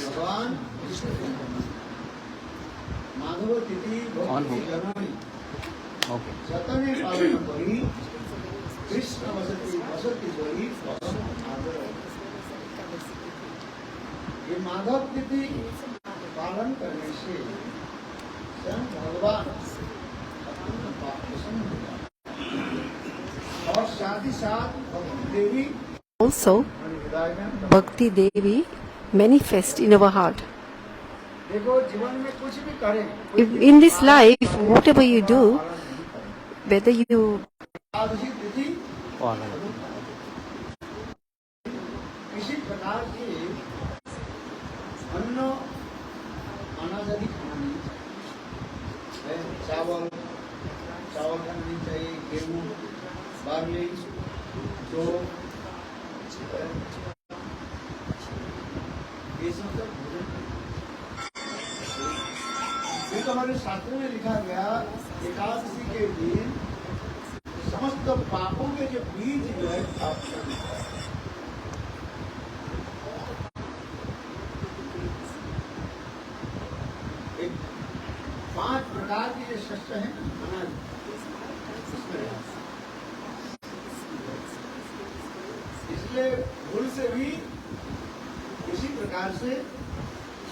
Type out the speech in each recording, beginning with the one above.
भगवान माधव तिथि भक्ति जननी सतने पालन करी कृष्ण वसति वसति वही परम आदर। ये माधव तिथि पालन करने से स्वयं भगवान प्रसन्न हो जाते और साथ ही साथ भक्ति देवी also Bhakti Devi manifest in our heart. देखो जीवन में कुछ भी करें, In this life, whatever you do, whether you किसी प्रकार की अन्न अनाज आदि खाना नहीं चाहिए, चावल खाना नहीं चाहिए, गेहूँ, बार्ली, जौ, ये सब भोजन। तो हमारे शास्त्रों में लिखा गया एकादशी के दिन समस्त पापों के जो बीज जो है प्राप्त करना है। एक 5 प्रकार के जो शस्त्र हैं अनाज, इसलिए भूल से भी इसी प्रकार से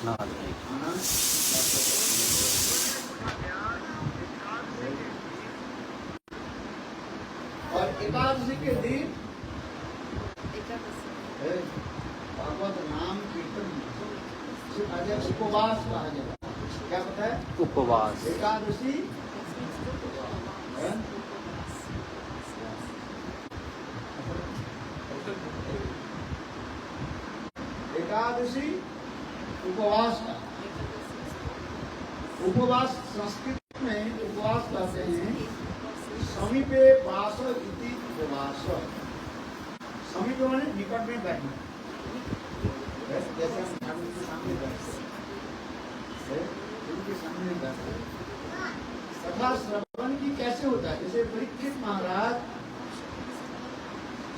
अनाज और एकादशी के दिन भगवत नाम कीर्तन उपवास कहा जाता है। क्या पता है? उपवास। एकादशी एकादशी उपवास का उपवास संस्कृत में उपवास कहते हैं समीपे वास इति उपवास। समीप माने निकट में बैठना, जैसे हम ठाकुर के सामने बैठते हैं, उनके सामने बैठते हैं। कथा श्रवण की कैसे होता है? जैसे परीक्षित महाराज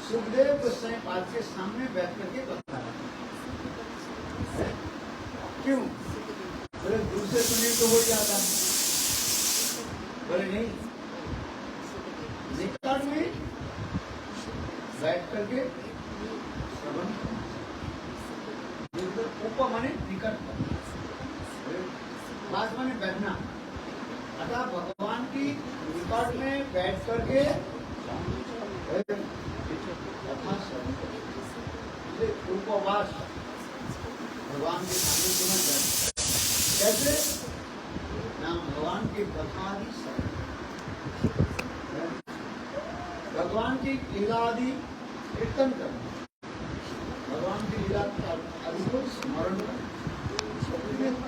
सुखदेव गोस्वामी पाद के सामने बैठ करके बता रहे। क्यों? बोले दूसरे सुने तो हो जाता है, बोले नहीं, निकट में बैठ करके श्रवण। उप माने निकट, पास माने बैठना, अतः भगवान की निकट में बैठ करके कथा श्रवण करें। उपवास भगवान के सामने क्यों बैठ, कैसे? नाम भगवान की कथा आदि श्रवण, भगवान की लीला आदि कीर्तन करना, भगवान की लीला आदि को स्मरण करना।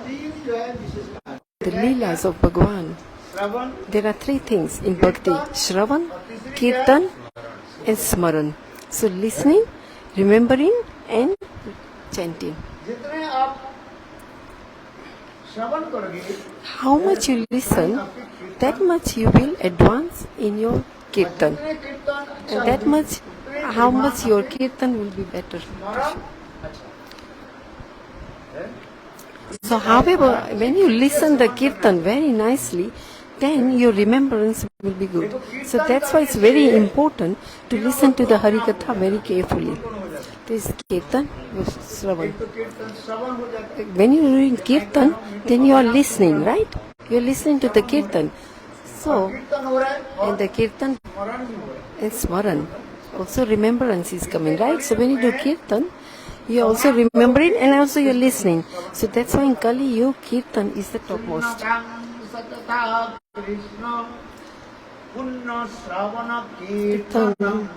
तीन जो है विशेष the Leelas of Bhagavan. There are 3 things in Bhakti: Shravan, Kirtan and Smaran. So listening, remembering and chanting. जितने आप श्रवण करोगे, how much you listen, that much you will advance in your Kirtan. And that much, how much your Kirtan will be better. So however, when you listen the Kirtan very nicely, then your remembrance will be good. So that's why it's very important to listen to the Harikatha very carefully. This Kirtan was Shravan. When you are doing Kirtan, then you are listening, right? You are listening to the Kirtan. So, and the Kirtan and Smaran, also remembrance is coming, right? So when you do Kirtan, you are also remembering and also you are listening. So that's why in Kali Yuga, Kirtan is the topmost. Kirtan.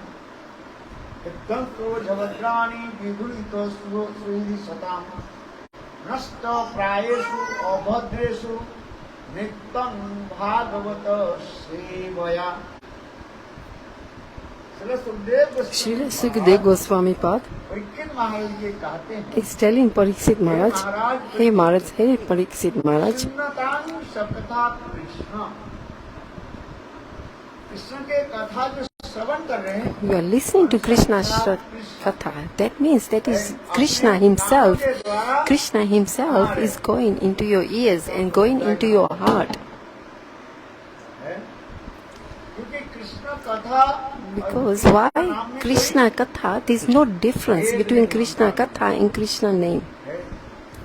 Srila Sukadeva Goswami Pad is telling Pariksit Maharaj, hey Maharaj, hey Pariksit Maharaj, Krishna के कथा जो श्रवण कर रहे हैं, You are listening to Krishna's Katha. That means that is Krishna himself. Krishna himself is going into your ears and going into your heart. क्योंकि कृष्ण कथा Because why? Krishna Katha, there is no difference between Krishna Katha and Krishna name.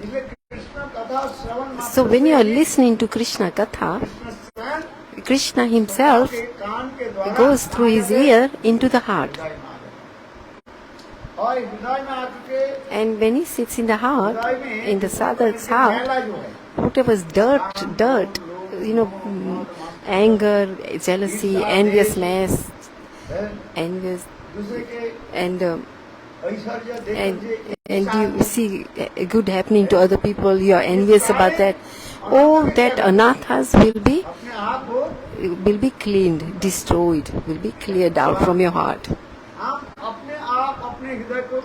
इसलिए कृष्ण कथा श्रवण मात्र So when you are listening to Krishna Katha, स्वयं Krishna himself के कान के द्वारा goes through his ear into the heart. हृदय में आ जाता है। और हृदय में आके And when he sits in the heart, in the sadhak's heart, पहला जो है whatever's dirt, anger, jealousy, enviousness, envious, दूसरे के and ऐश्वर्य and देख and you see a good happening to other people, you are envious about that. All that anathas अपने आप को will be cleaned, destroyed, will be cleared out from your heart. हम अपने आप अपने हृदय को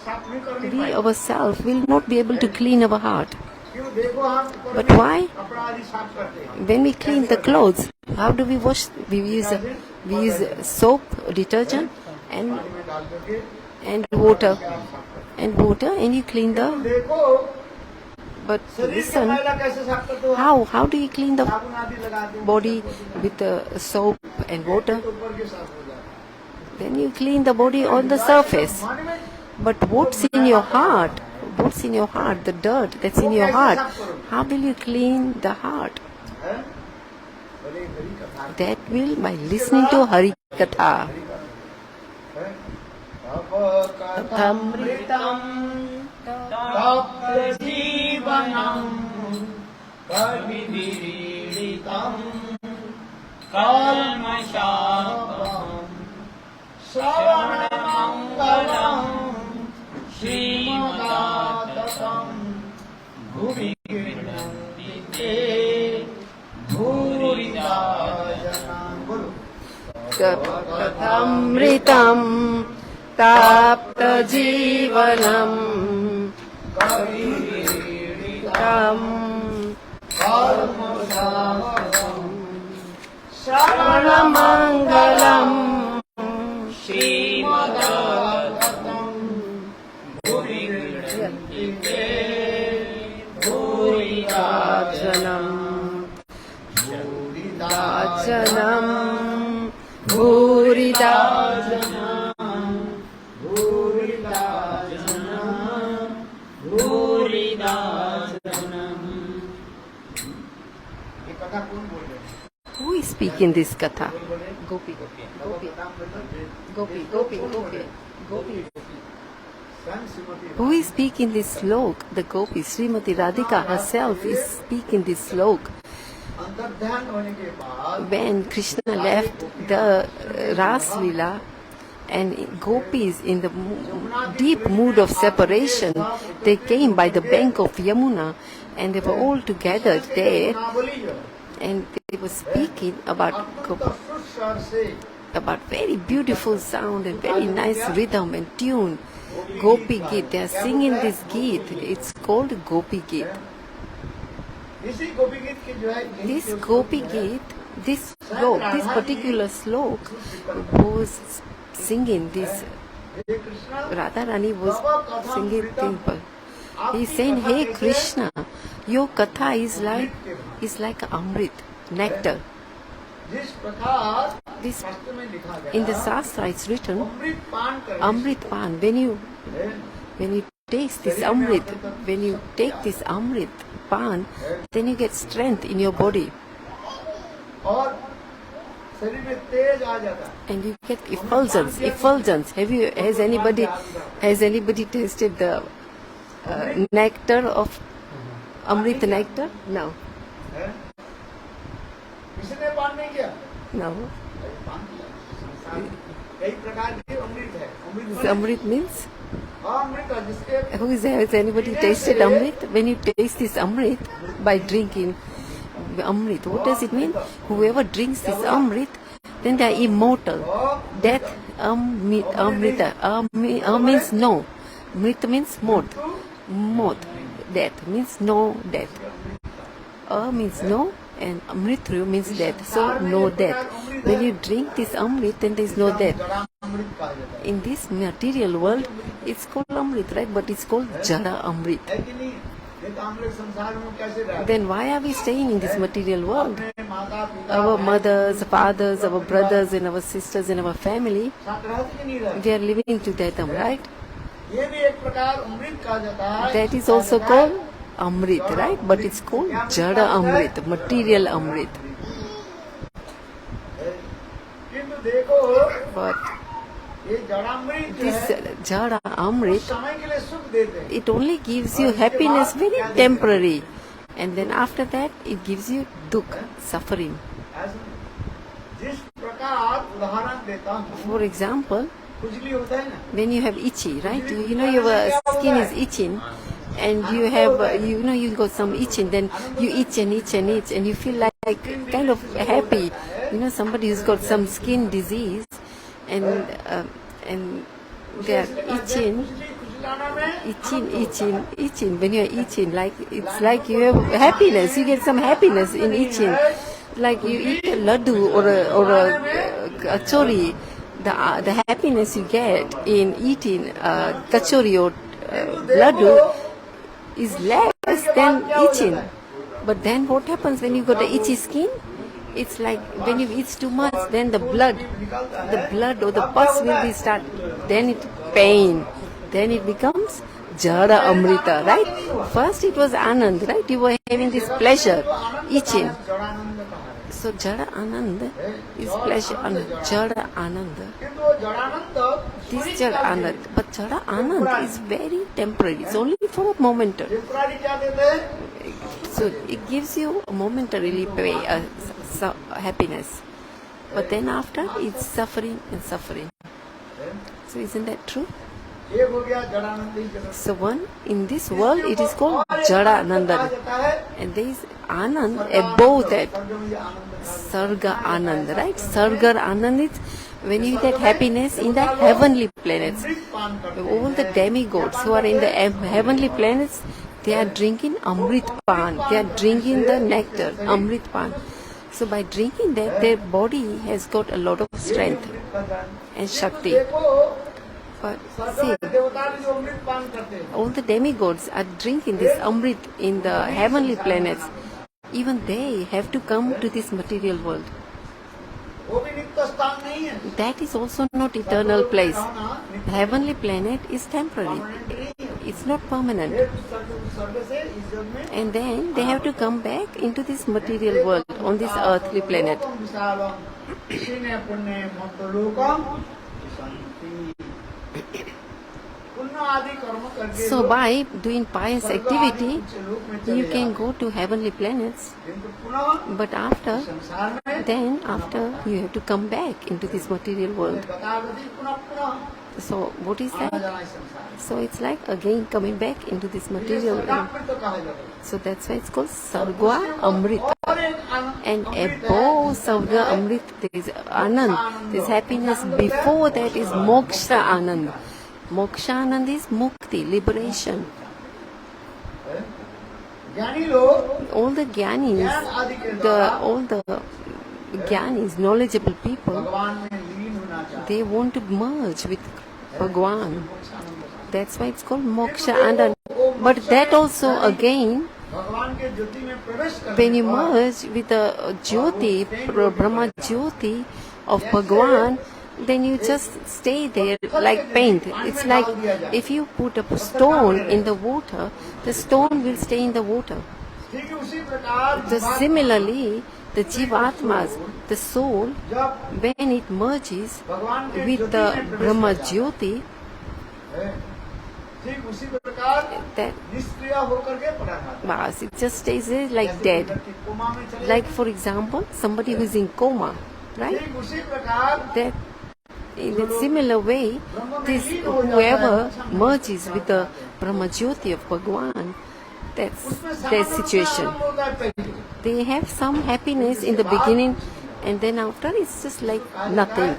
साफ नहीं कर We पाएंगे। ourselves will not be able to clean our heart. क्यों देखो हम ऊपर But में why? कपड़ा आदि साफ करते हैं। When we clean the clothes, how do we wash? We use soap, detergent, and पानी में डाल करके water, and you clean the. देखो But शरीर का listen, मैला कैसे साफ करते हो? how do you clean the साबुन आदि लगाते हो। body with soap and water? तो ऊपर के साफ हो जाता है। Then you clean the body on the surface. मन में But what's in your heart? What's in your heart? The dirt that's in your heart. How will you clean the heart? है? बोले हरि कथा That will by listening to Hari Katha. है? तप कथमृतम तप्त जीवनम कविदीरितम कल्मषापम श्रवण मंगलम श्रीमदाततम भुवि गृह्णन्ति ते भूरिदा जना। बोलो Kathamritam tapta jivanam कविदीरितम tam कल्मषापम Sarvanamangalam श्रीमदाततम भुवि गृह्णन्ति ते भूरिदा Janam भूरिदा Janam Bhurida ये कथा कौन बोल रहे हैं? Who is speaking this katha? Gopi. स्वयं Shrimati Who is speaking this slok? The Gopi, Srimati Radhika herself is speaking this slok. अंतर्ध्यान होने के बाद When Krishna left the Ras Lila and gopis in the deep mood of separation, they came by the bank of Yamuna and they were all together there ना बोली जो and they were speaking about सुर स्वर से about very beautiful sound and very nice rhythm and tune. Gopi Geet, they are singing this Geet. It's called Gopi Geet. इसी गोपी गीत की जो है This Gopi Geet, this slok, this particular slok was singing this. Hey Krishna Radharani was singing temple. He's saying, "Hey Krishna, your katha is like amrit, nectar." जिस प्रकार This शास्त्र में लिखा गया in the Shastra it's written, अमृत पान कर Amrit Pan. When you taste this amrit, when you take this amrit pan, then you get strength in your body और शरीर में तेज आ जाता है। and you get effulgence. Has anybody tasted the nectar of amrit nectar? No. हैं? किसने पान नहीं किया? No. पान किया। संसार में कई प्रकार के अमृत है। This amrit means, अमृत है जिसके has anybody tasted amrit? When you taste this amrit by drinking amrit, what does it mean? Whoever drinks this amrit, then they are immortal. Death, amrita, means no. Mrit means moth. Death means no death. Means no, And Amritru means death, so no death. When you drink this Amrit, then there is no death. In this material world, it's called Amrit, right? But it's called Jada Amrit. Then why are we staying in this material world? Our mothers, fathers, our brothers and our sisters and our family, they are living to them, right? That is also called Amrit, right? But it's called Jada Amrit, material Amrit. But this Jada Amrit, it only gives you happiness, very temporary. And then after that, it gives you dukkha, suffering. For example, when you have itchy, right? You know your skin is itching, and you have, you got some itching, then you itch and itch and itch, and you feel like kind of happy. Somebody who's got some skin disease, and they are itching. When you are itching, it's like you have happiness. You get some happiness in itching. Like you eat a laddu or a kachori, the happiness you get in eating kachori or laddu is less than itching. But then what happens when you got the itchy skin? It's like when you eat too much, then the blood or the pus will be start. Then it pain. Then it becomes Jada Amrita, right? First it was Anand, right? You were having this pleasure, itching. So Jada Anand is pleasure, Jada Anand. This Jada Anand, but Jada Anand is very temporary. It's only for a moment. So it gives you a momentarily happiness. But then after, it's suffering and suffering. So isn't that true? So in this world, it is called Jada Ananda. And there is Anand above that. Sarga Anand, right? Sarga Anand is when you get happiness in the heavenly planets. All the demigods who are in the heavenly planets, they are drinking Amrit Pan. They are drinking the nectar, Amrit Pan. So by drinking that, their body has got a lot of strength and Shakti. But see, all the demigods are drinking this Amrit in the heavenly planets. Even they have to come to this material world. That is also not eternal place. The heavenly planet is temporary. It's not permanent. And then they have to come back into this material world on this earthly planet. So by doing pious activity, you can go to heavenly planets. But after you have to come back into this material world. So what is that? So it's like again coming back into this material world. So that's why it's called Sarga Amrita. And above Sarga Amrita there is Anand. There is happiness. Before that is Moksha Anand. Moksha Anand is Mukti, liberation. All the Gyanis, knowledgeable people, they want to merge with Bhagavan. That's why it's called Moksha Anand. But that also again, when you merge with the Jyoti, Brahma Jyoti of Bhagavan, then you just stay there like paint. It's like if you put a stone in the water, the stone will stay in the water. Similarly, the Jivatmas, the soul, when it merges with the Brahma Jyoti, that it just stays there like dead. Like for example, somebody who is in coma, right? That in a similar way, this whoever merges with the Brahma Jyoti of Bhagavan, that's their situation. They have some happiness in the beginning, and then after it's just like nothing.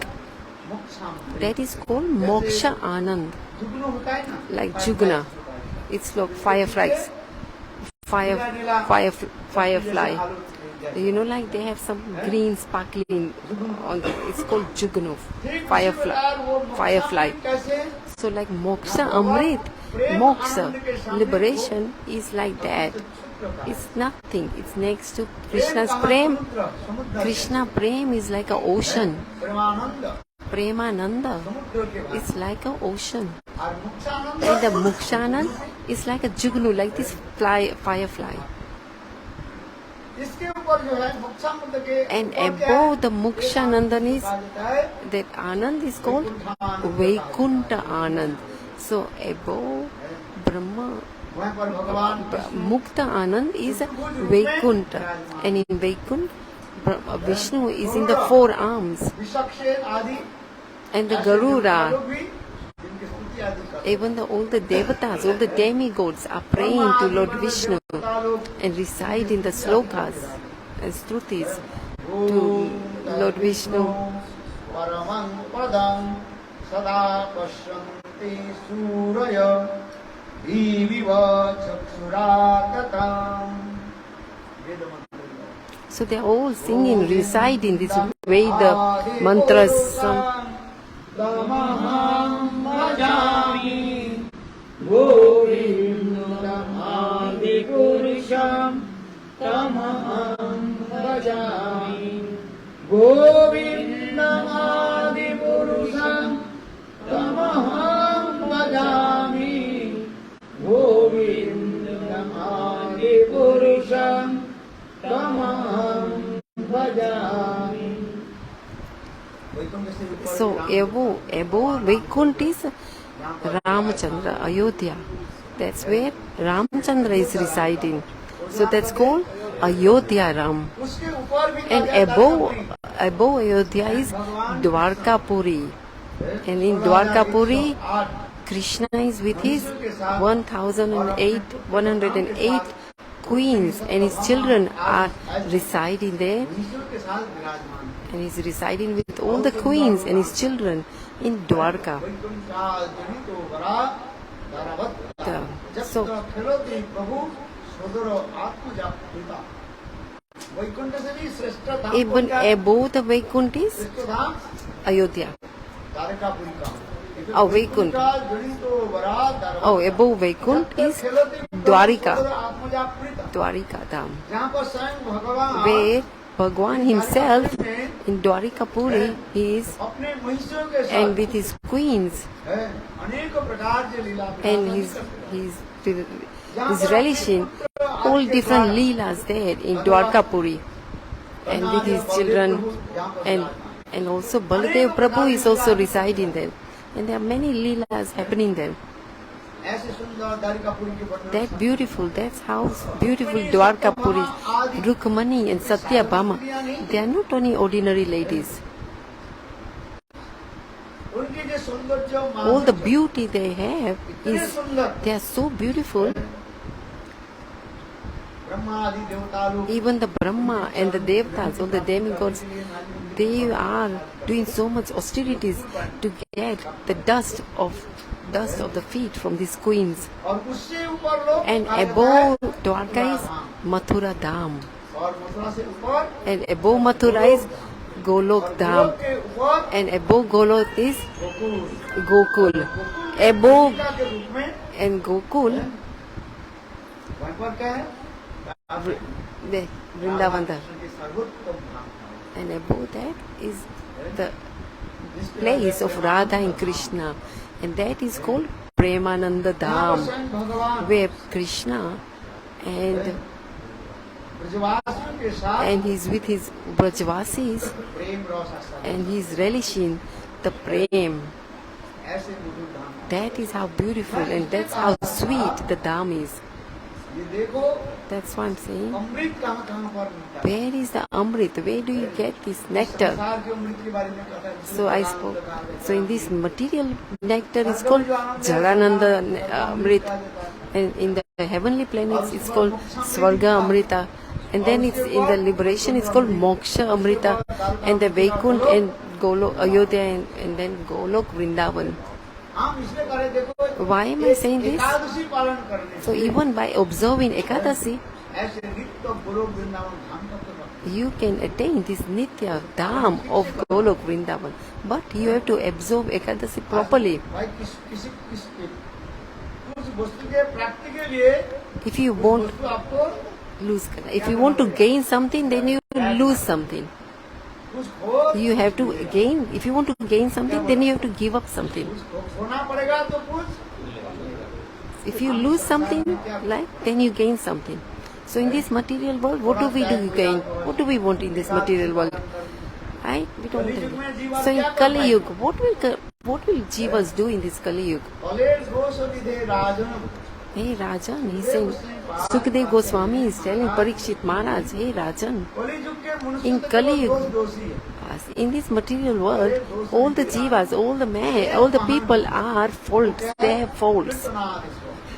That is called Moksha Anand. Like Jugna. It's like fireflies. Firefly. You know, like they have some green sparkling on it's called Jugnov, firefly. So like moksha, amrit, moksha, liberation is like that. It's nothing. It's next to Krishna's prem. Krishna prem is like an ocean. Premananda is like an ocean. And the Mukshanand is like a jugnu, like this firefly. And above the Mukshanandan is, that Anand is called Vaikunta Anand. So above Brahma, Mukta Anand is Vaikunta. And in Vaikunta, Vishnu is in the four arms. And the Garuda, even all the devatas, all the demigods are praying to Lord Vishnu and recite in the slokas and strutis to Lord Vishnu. So they are all singing, reciting this Veda mantras. Tamaham bhajami Govindam Adipurusham Tamaham bhajami Govindam Adipurusham Tamaham bhajami Govindam Adipurusham Tamaham bhajami. So above Vaikuntha is Ramachandra, Ayodhya. That's where Ramachandra is residing. So that's called Ayodhya Ram. And above Ayodhya is Dwarkapuri. And in Dwarkapuri, Krishna is with his 108 queens, and his children are residing there. And he's residing with all the queens and his children in Dwarka. So, even above the Vaikuntha is Ayodhya. Oh, Vaikuntha. Oh, above Vaikuntha is Dwarika. Dwarika Dham. Where Bhagavan himself in Dwarikapuri he is, and with his queens and his relishing all different Lilas there in Dwarkapuri, and with his children, and also Baladev Prabhu is also residing there, and there are many Lilas happening there. That beautiful, that's how beautiful Dwarkapuri, Rukmani and Satyabhama, they are not only ordinary ladies. All the beauty they have is, they are so beautiful. Even the Brahma and the Devatas, all the demigods, they are doing so much austerities to get the dust of the feet from these queens. And above Dwarka is Mathura Dham. And above Mathura is Golok Dham. And above Golok is Gokul. Above and Gokul, Vrindavana. And above that is the place of Radha and Krishna. And that is called Premananda Dham, where Krishna and he's with his Brajvasis and he's relishing the Prem. That is how beautiful and that's how sweet the Dham is. That's what I'm saying. Where is the amrit? Where do you get this nectar? So I spoke. So in this material nectar is called Jalananda Amrit, and in the heavenly planets it's called Swarga Amrita, and then it's in the liberation it's called Moksha Amrita, and the Vaikuntha and Ayodhya and then Golok Vrndavana. Why am I saying this? So even by observing Ekadasi, you can attain this Nitya Dham of Goloka Vrndavana. But you have to absorb Ekadasi properly. भाई किसी उस वस्तु के प्राप्ति के लिए If you want वस्तु आपको lose, if you want to gain something, then you lose something. कुछ खो You have to gain. If you want to gain something, then you have to give up something. खोना पड़ेगा तो कुछ If you lose something, then you gain something. So in this material world, what do we gain? What do we want in this material world? Right? We don't think. So in Kali Yuga, what will Jivas do in this Kali Yuga? College Ghosh विधे राजन Hey Rajan, he said, Sukadeva Goswami is telling Parikshit Maharaj, hey Rajan, कलियुग के मनुष्य in Kali Yuga, दोषी है in this material world, all the Jivas, all the men, all the people are faults. They have faults.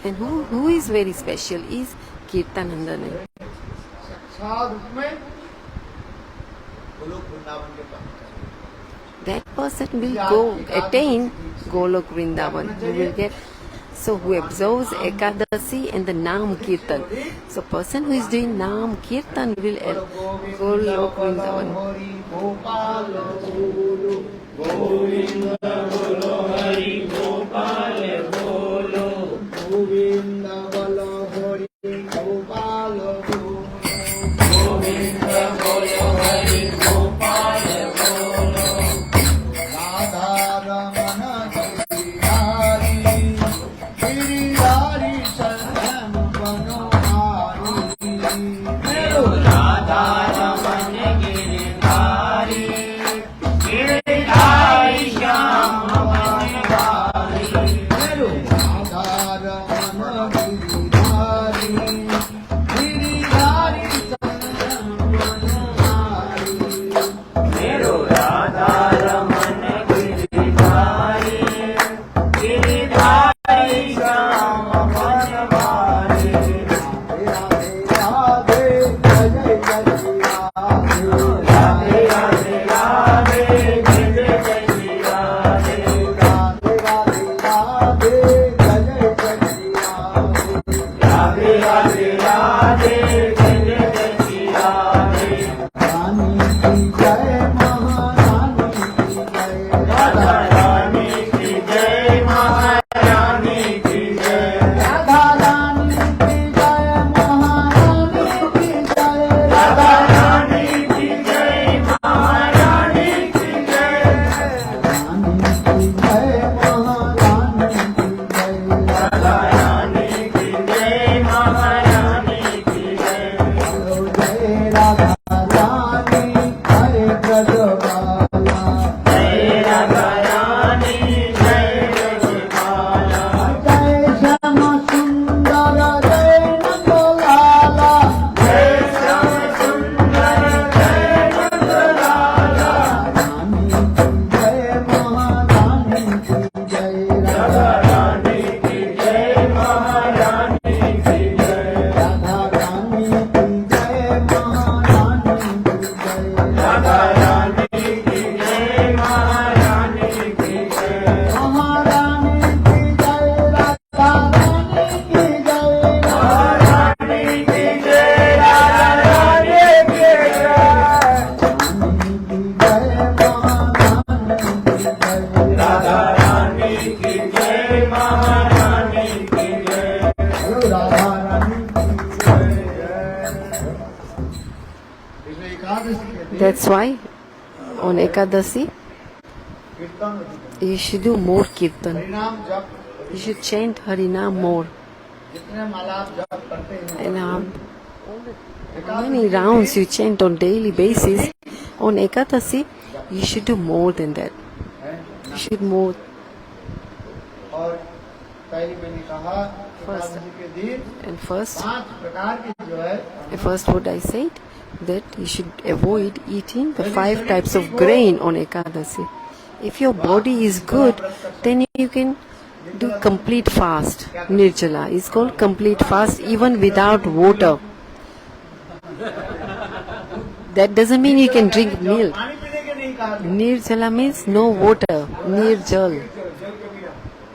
And who is very special is Kirtanandana. साक्षात रूप में गोलोक वृंदावन के पास That person will go attain Goloka Vrndavana. He will get. So who observes Ekadasi and the Nam Kirtan. So person who is doing Nam Kirtan will Goloka Vrndavana. Govind बोलो हरि गोपाल बोलो गोविंद बोलो हरि गोपाल बोलो गोविंद बोलो हरि गोपाल बोलो राधा रमण गिरिधारी गिरिधारी शरण बनोहारी राधा रमण गिरिधारी गिरिधारी श्याम बनवारी राधा रमण गिरिधारी गिरिधारी शरण बनोहारी मेरो राधा रमण गिरिधारी गिरिधारी श्याम बनवारी राधे राधे जय जय श्री राधे राधे राधे जय जय श्री राधे राधे राधे राधे जय जय श्री राधे राधे राधे जय जय श्री राधे रानी की जय महारानी की जय राधा रानी की जय महारानी की जय राधा रानी की जय महारानी की जय राधा रानी की जय महारानी की जय रानी की जय महारानी की जय राधा रानी की जय महारानी की जय बोलो जय राधा रानी जय ब्रजबाला जय राधा रानी जय ब्रजबाला जय श्याम सुंदर जय नंदलाला जय श्याम सुंदर जय नंदलाला रानी की जय महारानी की जय राधा रानी की जय महारानी की जय राधा रानी की जय महारानी की जय राधा रानी की जय महारानी की जय महारानी की जय राधा रानी की जय महारानी की जय राधा रानी की जय रानी की जय महारानी की जय राधा रानी की जय महारानी की जय राधा रानी की जय इसमें एकादशी कहते हैं That's why on Ekadasi, कीर्तन you should do more Kirtan. परिणाम जप You should chant Harinam more. जितने माला आप जप करते हैं And how many rounds you chant on daily basis, on Ekadasi, you should do more than that. You should more. और पहले मैंने कहा First. एकादशी के दिन And first, 5 प्रकार की जो है what I said, that you should avoid eating the 5 types of grain on Ekadasi. If your body is good, then you can do complete fast. Nirjala is called complete fast even without water. That doesn't mean you can drink milk. पानी पीने के नहीं कहा Nirjala means no water. Nirjal.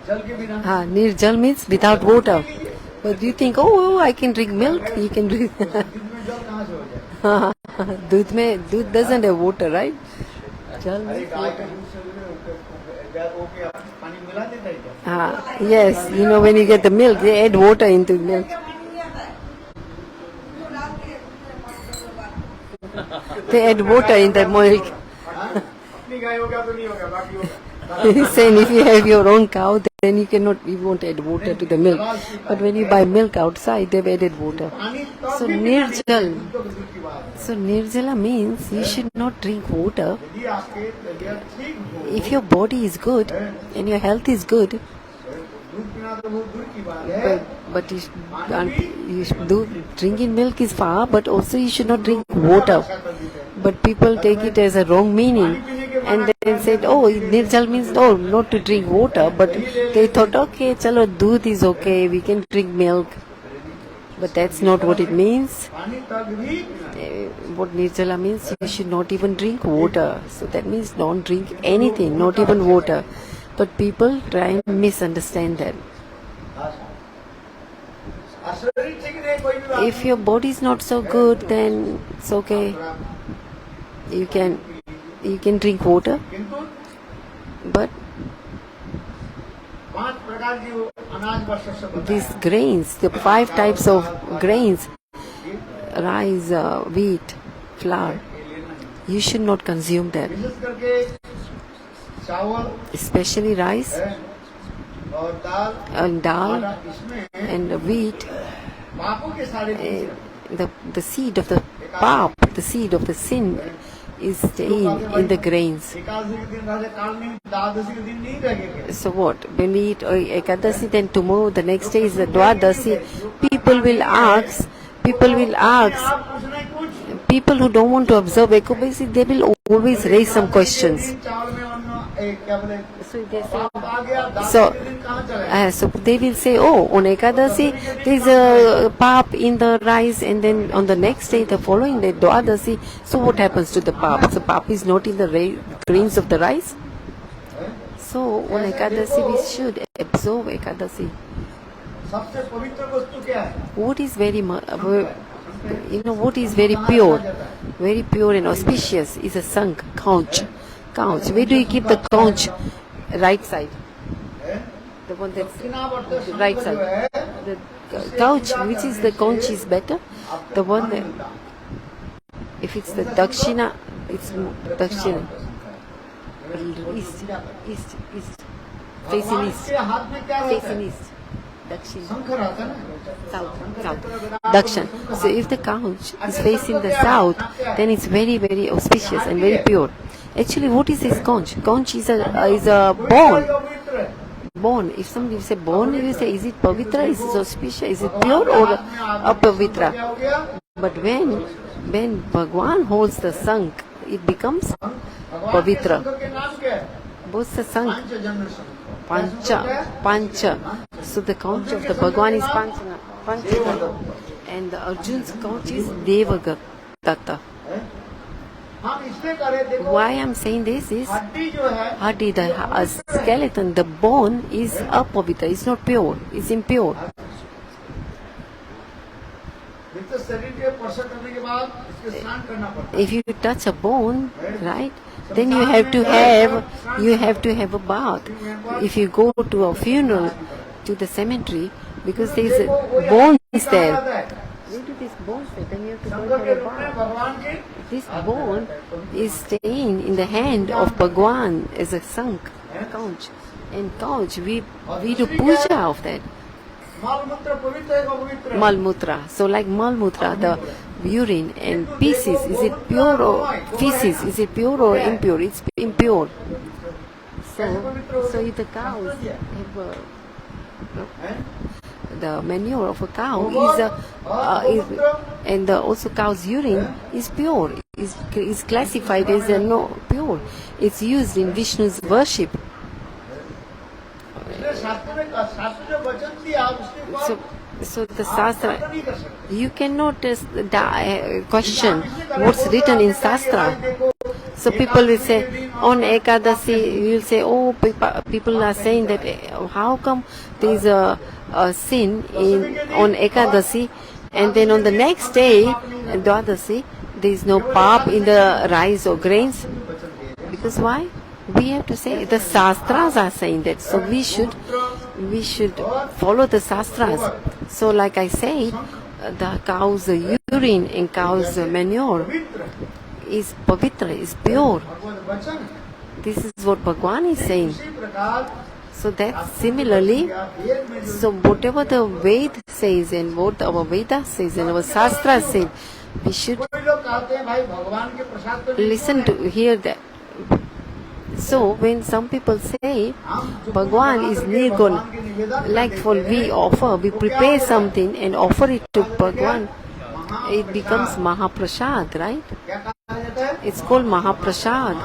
जल के बिना Nirjal means without water. But you think, oh, I can drink milk. You can drink. दिन में जल कहाँ से हो जाए दूध doesn't have water, right? जल अरे means गाय water. का दूध से ओके पानी मिला देता है क्या? Yes, you know when you get the milk, they add water into milk. They add water in the milk. अपनी गाय होगा तो नहीं होगा, बाकी होगा. He's saying if you have your own cow, then you won't add water to the milk. But when you buy milk outside, they've added water. So nirjal. So nirjala means you should not drink water. यदि आपके तबीयत ठीक हो, If your body is good and your health is good, दूध पीना तो बहुत दूर की बात है. but drinking milk is far, but also you should not drink water. But people take it as a wrong meaning and then said, oh, nirjal means no, not to drink water. But they thought, okay, chalo, doodh is okay, we can drink milk. But that's not what it means. पानी तक भी पीना. What nirjala means, you should not even drink water. So that means don't drink anything, not even water. But people try and misunderstand that. शरीर ठीक नहीं कोई भी बात. If your body is not so good, then it's okay. You can drink water, किंतु but 5 प्रकार की अनाज वर्ष से बताया. these grains, the 5 types of grains, rice, wheat, flour, you should not consume that. विशेष करके चावल Especially rice और दाल and dal आटा, इसमें and wheat, पापों के सारे बीज the seed of the pap, the seed of the sin is staying in the grains. Ekadashi के दिन राजा काल नहीं, द्वादशी के दिन नहीं रहेंगे. So what? When we eat Ekadasi, then tomorrow, the next day is the Dwadasi. People will ask, आप कुछ नहीं कुछ people who don't want to observe Ekadasi, they will always raise some questions. चावल में अन्न क्या बोले So they say, पाप आ गया, द्वादशी So- के दिन कहाँ चले? so they will say, oh, on Ekadasi, there is a pap in the rice, and then on the next day, the following day, Dwadasi. So what happens to the pap? So pap is not in the grains of the rice. So on Ekadasi, we should observe Ekadasi. सबसे पवित्र वस्तु क्या है? What is what is very pure and auspicious is a sank, conch. Where do you keep the conch? Right side. The one that's दक्षिणावर्त the right शंख जो side. है, The couch, which is the conch is better. The one that, if it's the dakshina, it's dakshina. East. Facing भगवान east. के हाथ में क्या रहता Facing है? east. Dakshina. शंख रहता है ना. South. Dakshin. So if the couch is facing the south, then it's very, very auspicious and very pure. Actually, what is this conch? Conch is a bone. पवित्र है. Bone. If somebody say bone, you say, is it pavitra? Is it auspicious? Is it pure or apavitra? क्या हो गया? But when Bhagavan holds the sank, it becomes भगवान के पवित्र. शंख के नाम क्या है? What's the sank? पंचजन्य शंख. Pancha. So the conch of the Bhagavan is Pancha. And the Arjun's conch is Devadatta. हम इसलिए करें, देखो Why I'm saying this is, हड्डी जो है Hadi, the skeleton, the bone is apavitra, it's not pure, it's impure. वित्त शरीर के स्पर्श करने के बाद इसके स्नान करना पड़ता है. If you touch a bone, right, then you have to have a bath. If you go to a funeral, to the cemetery, because there is a bones there. Where do these bones stay? Then you have to go Shankar and के have a रूप में bath. भगवान की This bone is staying in the hand of Bhagwan as a sank, conch. And conch, we do puja of that. माल मूत्र पवित्र है, अपवित्र है. Malmutra. So like Malmutra, the urine and feces, is it pure or feces? Is it pure or impure? It's impure. So if the cows have the manure of a cow is and also cow's urine is pure, is classified as no pure. It's used in Vishnu's worship. इसलिए शास्त्र जो वचन दिया उसके ऊपर So the आप Shastra, नहीं कर सकते. you cannot question what's written in Shastra. So people will say, on Ekadasi, you will say, oh, people are saying that how come there is a sin on Ekadasi, and then on the next day, Dwadasi, there is no pap in the rice or grains? Because why? We have to say the Shastras are saying that. So we should follow the Shastras. So like I said, the cow's urine and cow's manure is pavitra, is pure. This is what Bhagavan is saying. So that similarly, so whatever the Ved says and what our Veda says and our Shastra says, we should listen to hear that. So when some people say Bhagavan is nirguna, like for we prepare something and offer it to Bhagavan, it becomes mahā-prasāde, right? It's called mahā-prasāde.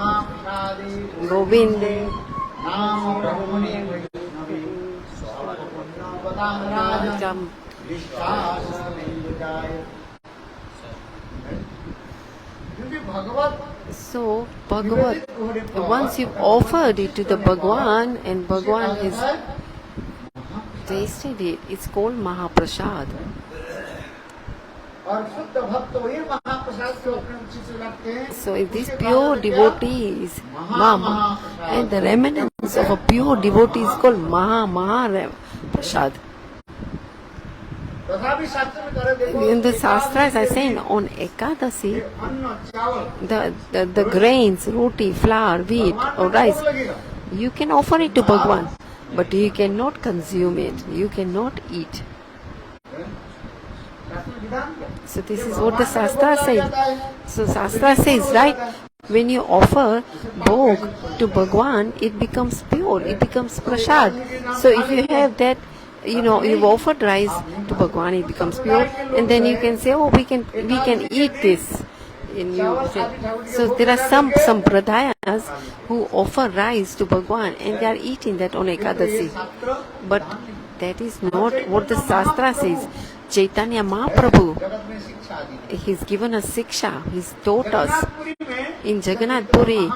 Govinde. So, Bhagavat, once you've offered it to the Bhagavan and Bhagavan has tasted it, it's called mahā-prasāde. So, if these pure devotees, Mama, and the remnants of a pure devotee is called Mahā-prasāde. In the Shastras are saying on Ekadasi, the grains, roti, flour, wheat or rice, you can offer it to Bhagavan, but you cannot consume it, you cannot eat. So this is what the Shastra says. So Shastra says, right, when you offer bhog to Bhagavan, it becomes pure, it becomes prasad. So if you have that, you've offered rice to Bhagavan, it becomes pure, and then you can say, oh, we can eat this. So there are some sampradayas who offer rice to Bhagavan and they are eating that on Ekadasi. But that is not what the Shastra says. Chaitanya Mahaprabhu, he's given us siksha, he's taught us. In Jagannath-puri,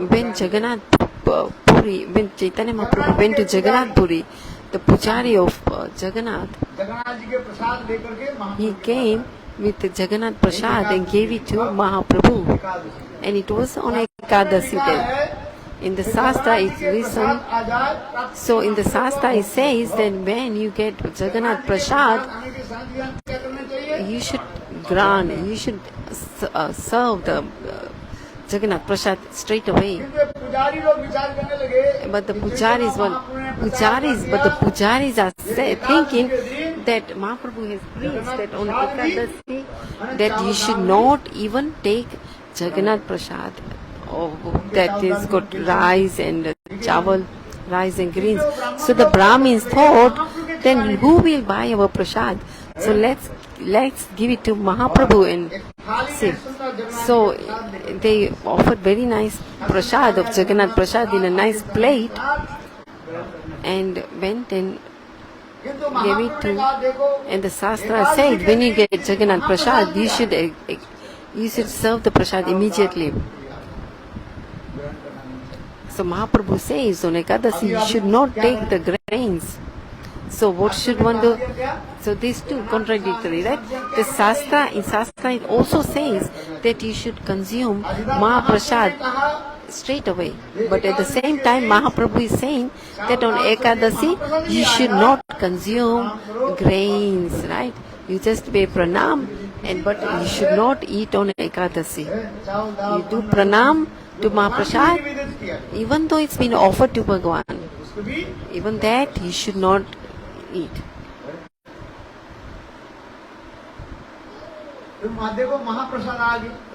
when Chaitanya Mahaprabhu went to Jagannath-puri, the pujari of Jagannath, he came with the Jagannatha-prasada and gave it to Mahaprabhu. And it was on Ekadasi day. In the Shastra it written, so in the Shastra it says that when you get Jagannatha-prasada, you should serve the Jagannatha-prasada straight away. But the pujaris are thinking that Mahaprabhu has preached that on Ekadasi that you should not even take Jagannatha-prasada. That is got rice and chawal, rice and greens. So the Brahmins thought, then who will buy our prasad? So let's give it to Mahaprabhu and see. So they offered very nice prasad of Jagannatha-prasada in a nice plate and went and gave it to. And the Shastra said, when you get Jagannatha-prasada, you should serve the prasad immediately. So Mahaprabhu says on Ekadasi you should not take the grains. So what should one do? So these two contradictory, right? The Shastra, in Shastra it also says that you should consume Mahaprasad straight away. But at the same time Mahaprabhu is saying that on Ekadasi you should not consume grains, right? You just pay pranam, but you should not eat on Ekadasi. You do pranam to Mahaprasad, even though it's been offered to Bhagavan. Even that you should not eat.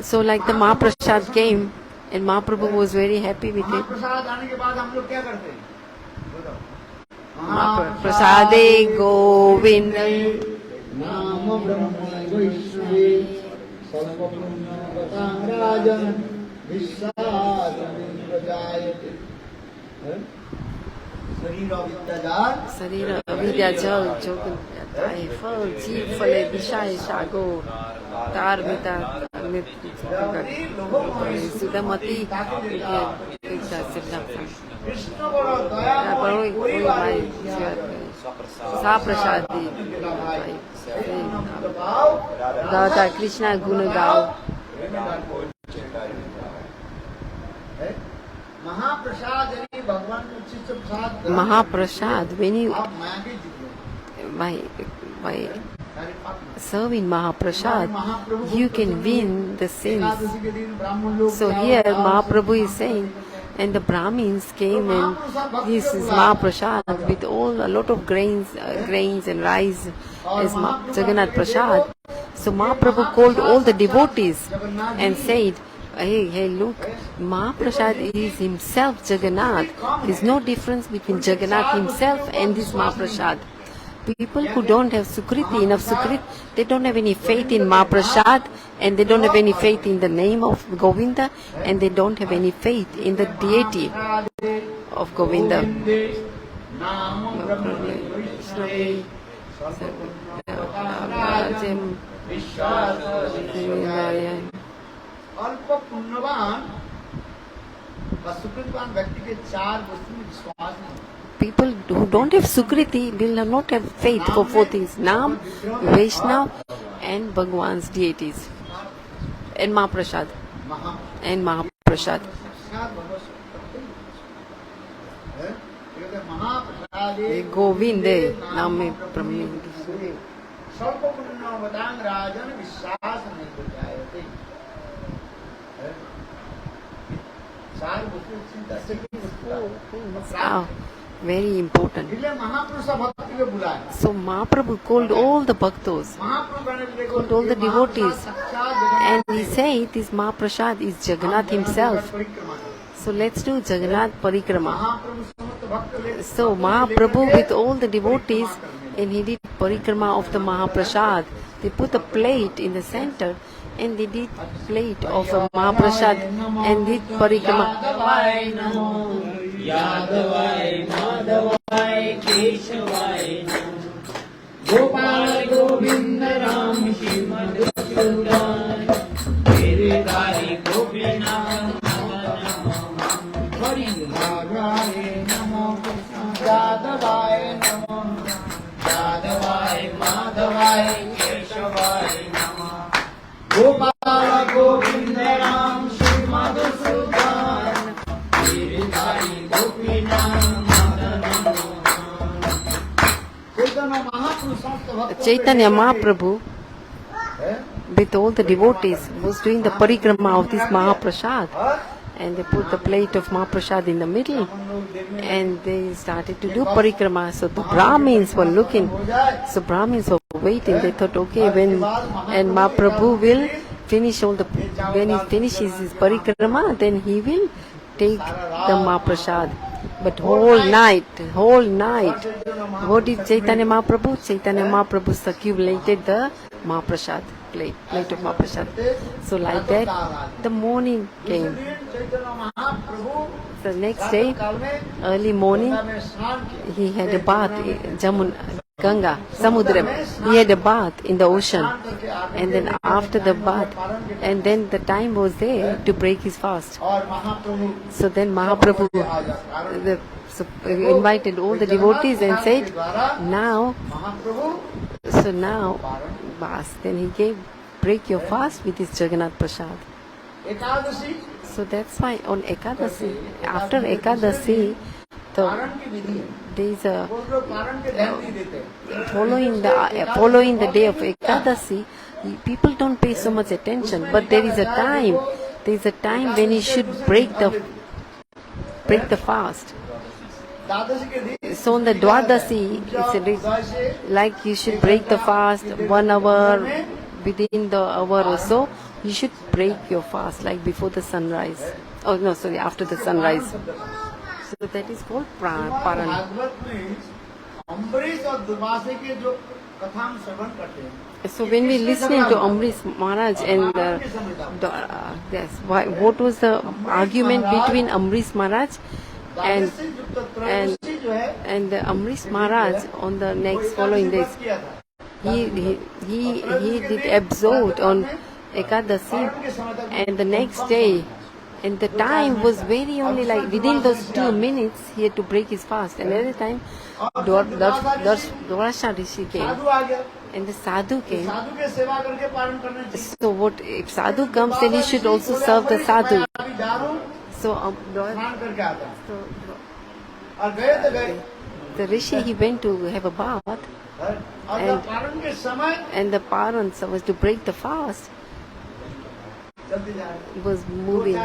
So like the Mahaprasad came and Mahaprabhu was very happy with it. Mahā-prasāde govinde. शरीर अविद्या जल जोगन फल जीव फले विषय sago तार मिता सुदमती सा प्रसादी गाता कृष्णा गुण गाओ में बैठ महाप्रसाद यानी भगवान को उचित प्रसाद Mahaprasāde, when you आप मांगे जितने by serving Mahaprasāde, you can win the sins. Ekadashi के दिन ब्राह्मण लोग So here Mahaprabhu is saying, and the Brahmins came and this is Mahaprasāde with a lot of grains and rice as Jagannatha-prasada. So Mahaprabhu called all the devotees and said, hey, look, Mahaprasāde is himself Jagannath. There is no difference between Jagannath himself and this Mahaprasāde. People who don't have enough Sukriti, they don't have any faith in Mahaprasāde, and they don't have any faith in the name of Govinda, and they don't have any faith in the deity of Govinda. अल्प पुण्यवान व सुकृतवान व्यक्ति के चार वस्तु में विश्वास नहीं। People who don't have Sukriti will not have faith for four things: Nam, Vaishnav, and Bhagavan's deities, and Mahaprasāde. Govinde, Name Brahmi. Very important. So Mahaprabhu called all the bhaktos, called all the devotees, and he said this Mahaprasāde is Jagannath himself. So let's do Jagannath parikrama. So Mahaprabhu with all the devotees, and he did parikrama of the Mahaprasāde. They put a plate in the center, and they did plate of a Mahaprasāde and did parikrama. Yadavai, Madhavai, Keshavai, Gopala Govinda Ram Shrimad Sudan, Giridhari Gopinath Namo, Harinagare Namo, Yadavai Namo, Yadavai, Madhavai, Keshavai Namo, Gopala Govinda Ram Shrimad Sudan, Giridhari Chaitanya Mahaprabhu with all the devotees was doing the parikrama of this Mahaprasāde, and they put the plate of Mahaprasāde in the middle, and they started to do parikrama. So the Brahmins were looking, so Brahmins were waiting. They thought, okay, when Mahaprabhu will finish when he finishes his parikrama, then he will take the Mahaprasāde. But whole night, what did Chaitanya Mahaprabhu? Chaitanya Mahaprabhu circulated the Mahaprasāde, plate of Mahaprasāde. So like that, the morning came. The next day, early morning, he had a bath in Ganga, Samudram. He had a bath in the ocean. And then after the bath, and then the time was there to break his fast. So then Mahaprabhu invited all the devotees and said, now, Bas. Then he gave, break your fast with his Jagannath-prasada. So that's why on Ekadasi, after Ekadasi, there is a following the day of Ekadasi, people don't pay so much attention, but there is a time when you should break the fast. So on the Dwadasi, it's like you should break the fast 1 hour, within the hour or so, you should break your fast, like before the sunrise. Oh no, sorry, after the sunrise. So that is called param. So when we listening to Ambarisa Maharaj and what was the argument between Ambarisa Maharaj and Ambarisa Maharaj on the next following days? He did absorb on Ekadasi, and the next day, and the time was very only like within those 2 minutes he had to break his fast. And at the time Durvasa Rishi came, And the sadhu came. साधु के सेवा करके पारण करना चाहिए। So what if sadhu comes, then he should also serve the sadhu. मैं अभी जा रहा हूँ, So स्नान करके आता हूँ। so और गए तो गए। the rishi, he went to have a bath, और जब पारण के समय and the parents was to break the fast. जल्दी जा रहे। It was moving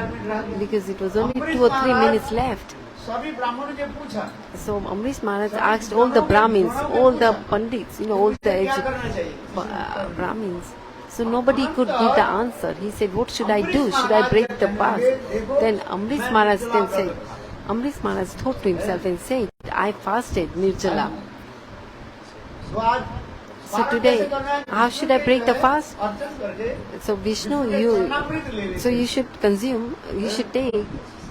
because it was only 2 or 3 minutes left. सभी ब्राह्मणों ने पूछा So Amrish Maharaj asked all the Brahmins, all the Pandits, all the क्या करना चाहिए? Brahmins. So nobody could give the answer. He said, what should I do? Should I break the fast? Then Amrish Maharaj then said, Amrish Maharaj thought to himself and said, I fasted nirjala. तो आज So today, how should I break the fast? अर्चन करके So Vishnu, चरणामृत ले लेते। so you should consume,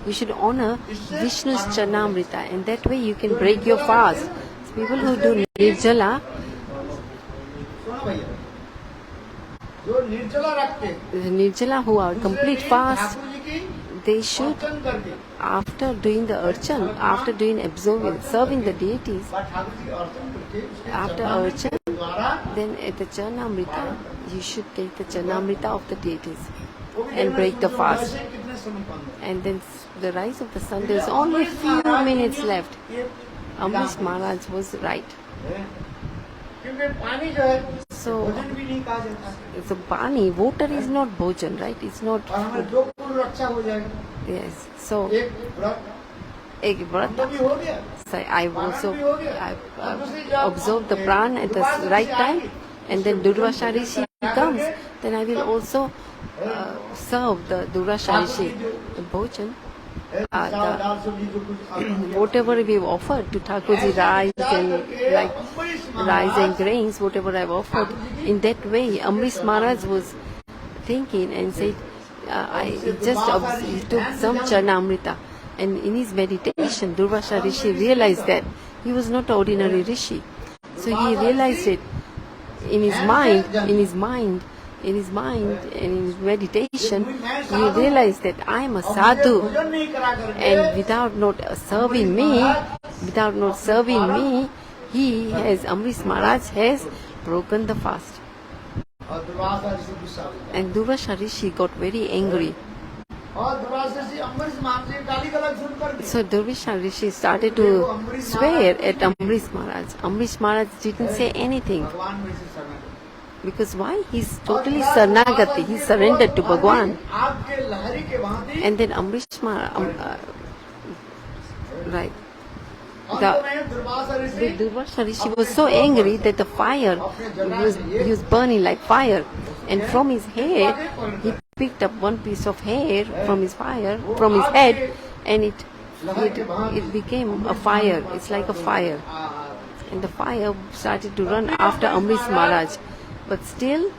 you should honor Vishnu's Charnamrita, and that way you can break your fast. So people who do nirjala, सुनो भैया, जो निर्जला रखते the nirjala who are complete fast, Thakur ji की they should, अर्चन करके after doing the archan, after doing absorbing, serving the deities, Thakur ji अर्चन करके उसके after चरणामृत archan, के द्वारा then at the Charnamrita, you should take the Charnamrita of the deities वो भी and break the देखना fast. वैसे कितने समय पाएंगे। And then the rise of the sun, there's only few minutes left. ये Amrish Maharaj was right. है। क्योंकि पानी जो है So, भोजन भी नहीं कहा जाता। so pani, water is not bhojan, right? It's not और हमारे food. दो कुल रक्षा हो जाएगा। Yes. So, एक व्रत ek हम vrata. तो भी हो गया। So I've also observed the pran at the right time, and then Durvasa Rishi comes, then I will also serve the Durvasa Rishi the bhojan. दाल सब्जी जो कुछ Whatever we've offered to Thakurji, rice and grains, whatever I've offered, in that way Amrish Maharaj was thinking and said, he took some Charnamrita, and in his meditation Durvasa Rishi realized that he was not an ordinary Rishi. So he realized it in his mind, and in his meditation, he realized that I am a sadhu, भोजन नहीं करा करके and without not serving me, Amrish Maharaj has broken the fast. और दुर्वासा ऋषि गुस्सा हो गया। And Durvasa Rishi got very angry. और दुर्वासा ऋषि अम्बरीश महाराज की गाली गलौज सुनकर So Durvasa Rishi started to swear at Amrish Maharaj. Amrish Maharaj didn't say anything. भगवान में से शरण Because why? He's totally Sarnagati. He surrendered to Bhagavan. आपके लहरी के भांति And then Amrish Maharaj, right. अंत में Durvasa The Rishi Durvasa Rishi was so angry that the fire he was burning like fire, and from his head he picked up one piece of hair from his head, and it became a fire. It's like a fire, and the fire started to run after Amrish Maharaj. But still,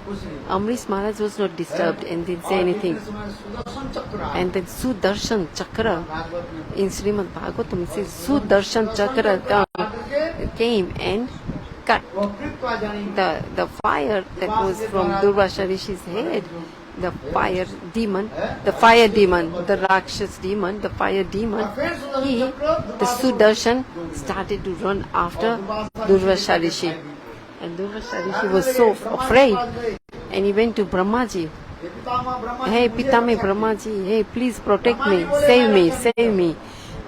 Amrish Maharaj was not disturbed and didn't say anything. Sudarshan चक्र And then Sudarshan Chakra Bhagavat में in Srimad Bhagavatam, it says Sudarshan Chakra came and cut वो कृत्वा जानी the fire that was from Durvasa Rishi's head, the fire demon, the Rakshas demon, the fire demon, the Sudarshan started to run after Durvasa Rishi. And Durvasa Rishi was so afraid, and he went to Brahmaji. ये पितामह Brahma Hey Pitame Brahmaji, hey please protect me, save me.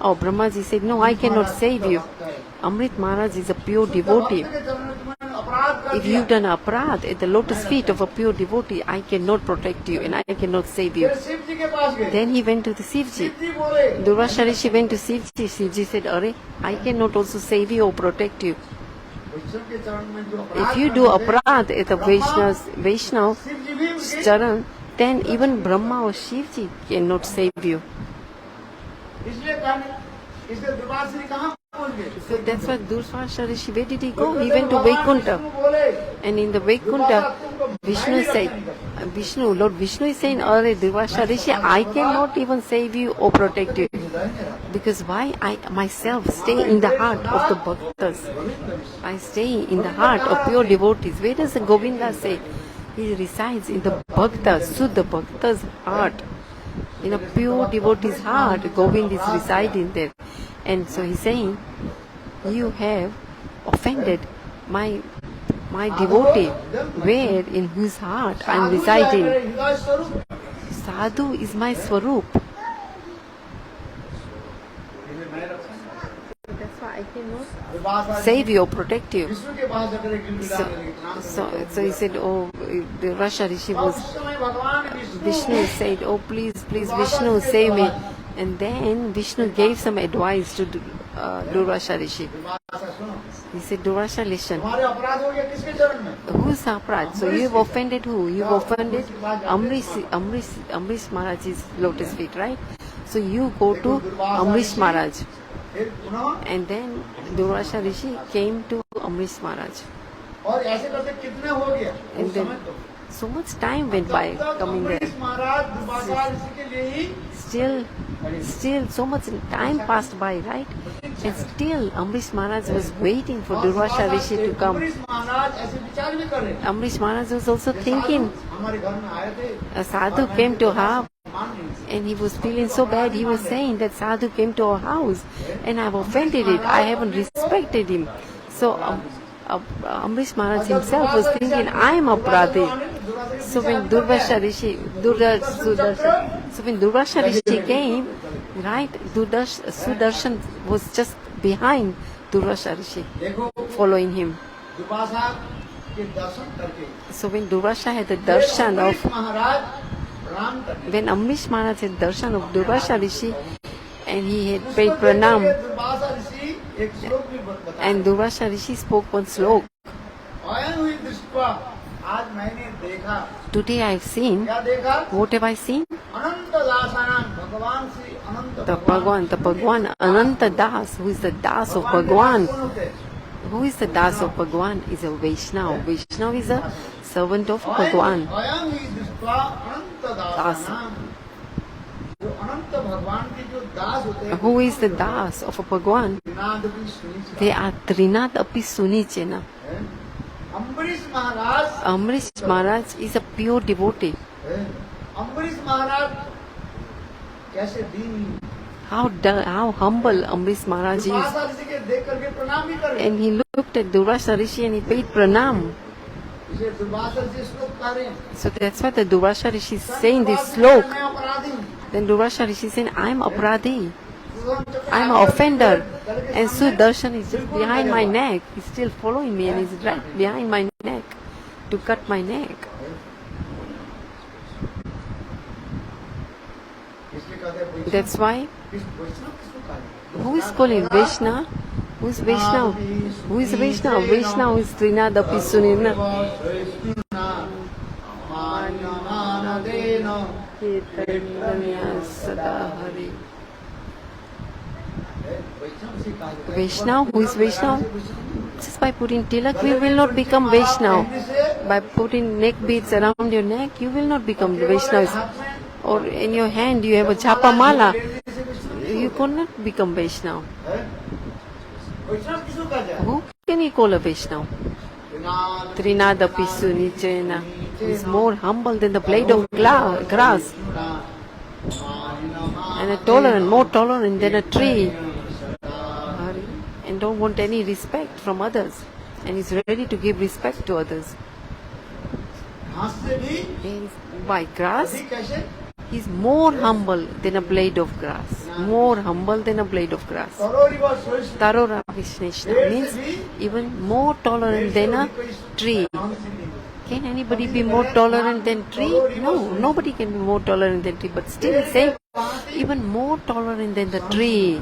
Oh, Brahmaji said, no, I cannot save you. Amrit Maharaj is a pure devotee. If you've done aparadh at the lotus feet of a pure devotee, I cannot protect you and I cannot save you. Shiv जी के पास गए Then he went to the Sivji. Shiv जी बोले Durvasa Rishi went to Sivji. Sivji said, Arre, I cannot also save you or protect you. वैष्णव के चरण में जो If you do aparadh at the Vaishnav Shiv जी भी उनके charan, then even Brahma or Shivji cannot save you. इसलिए कहने इसलिए दुर्वासा ऋषि कहाँ पहुँच गए So that's why Durvasa Rishi, where did he go? He went to Vaikuntha. बोले And in the Vaikuntha, Vishnu said, Lord Vishnu is saying, Arre Durvasa Rishi, I cannot even save you or protect you. Because why? I myself stay in the heart of the bhaktas. I stay in the heart of pure devotees. Where does the Govinda say? He resides in the bhaktas, Suddha bhaktas' heart. In a pure devotee's heart, Govind is residing there. And so he's saying, you have offended my my devotee, where in whose heart I am residing. Sadhu is my swarup. That's why I cannot save you or protect you. So he said, oh, the Durvasa Rishi was, Vishnu said, oh please Vishnu save me. And then Vishnu gave some advice to Durvasa Rishi. He said, Durvasa, listen. Who's aparad? So you have offended who? You have offended Amrish Maharaj's lotus feet, right? So you go to Amrish Maharaj. And then Durvasa Rishi came to Amrish Maharaj. And then so much time went by coming there. Still so much time passed by, right? And still Amrish Maharaj was waiting for Durvasa Rishi to come. Amrish Maharaj was also thinking, a sadhu came to her and he was feeling so bad. He was saying that sadhu came to our house and I have offended it. I haven't respected him. So Amrish Maharaj himself was thinking, I am aparadi. So when Durvasa Rishi came, right, Sudarshan was just behind Durvasa Rishi, following him. So when Durvasa had the darshan of, when Amrish Maharaj had darshan of Durvasa Rishi, and he had paid pranam, and Durvasa Rishi spoke one slok. Today I have seen, what have I seen? The Bhagavan, Ananta Das, who is the Das of Bhagavan. Who is the Das of Bhagavan? Is a Vaishnava. Vaishnava is a servant of Bhagavan. Das. Who is the Das of a Bhagavan? They are tṛṇād api sunīcena. Amrish Maharaj is a pure devotee. How humble Amrish Maharaj is. And he looked at Durvasa Rishi and he paid pranam. So that's why the Durvasa Rishi is saying this slok. Then Durvasa Rishi is saying, I am aparadi. I am an offender. And Sudarshan is just behind my neck. He's still following me and he's right behind my neck to cut my neck. That's why. Who is calling Vaishnava? Who is Vaishnava? Who is Vaishnava? Vaishnava is tṛṇād api sunīcena. Vaishnava, who is Vaishnava? Just by putting tilak, we will not become Vaishnava. By putting neck beads around your neck, you will not become Vaishnava. Or in your hand, you have a japa mala. You cannot become Vaishnava. Who can you call a Vaishnava? tṛṇād api sunīcena. He is more humble than the blade of grass. And more tolerant than a tree. And don't want any respect from others. And is ready to give respect to others. And by grass, he is more humble than a blade of grass. More humble than a blade of grass. Tarora Vishneshna means even more tolerant than a tree. Can anybody be more tolerant than tree? No, nobody can be more tolerant than tree. But still saying even more tolerant than the tree.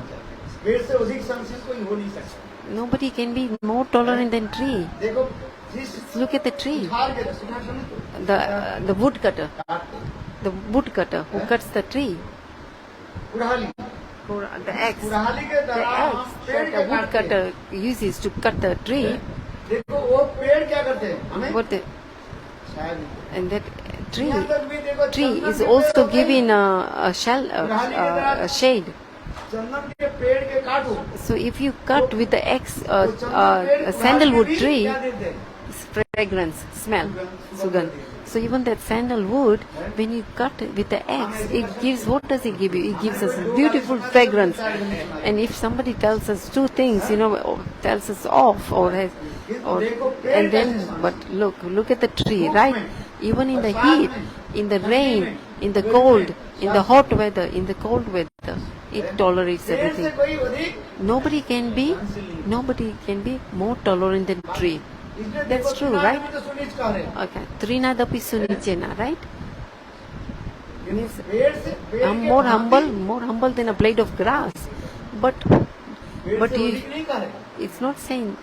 Nobody can be more tolerant than tree. Look at the tree. The woodcutter. The woodcutter who cuts the tree. The axe that a woodcutter uses to cut the tree. And that tree is also giving a shade. So if you cut with the axe a sandalwood tree, it's fragrance, smell, sugandh. So even that sandalwood, when you cut with the axe, it gives, what does it give you? It gives us beautiful fragrance. And if somebody tells us two things, tells us off or or and then but look at the tree, right? Even in the heat, in the rain, in the cold, in the hot weather, in the cold weather, it tolerates everything. Nobody can be more tolerant than tree. That's true, right? Okay. tṛṇād sunīcena, right? Means I'm more humble than a blade of grass. But it's not saying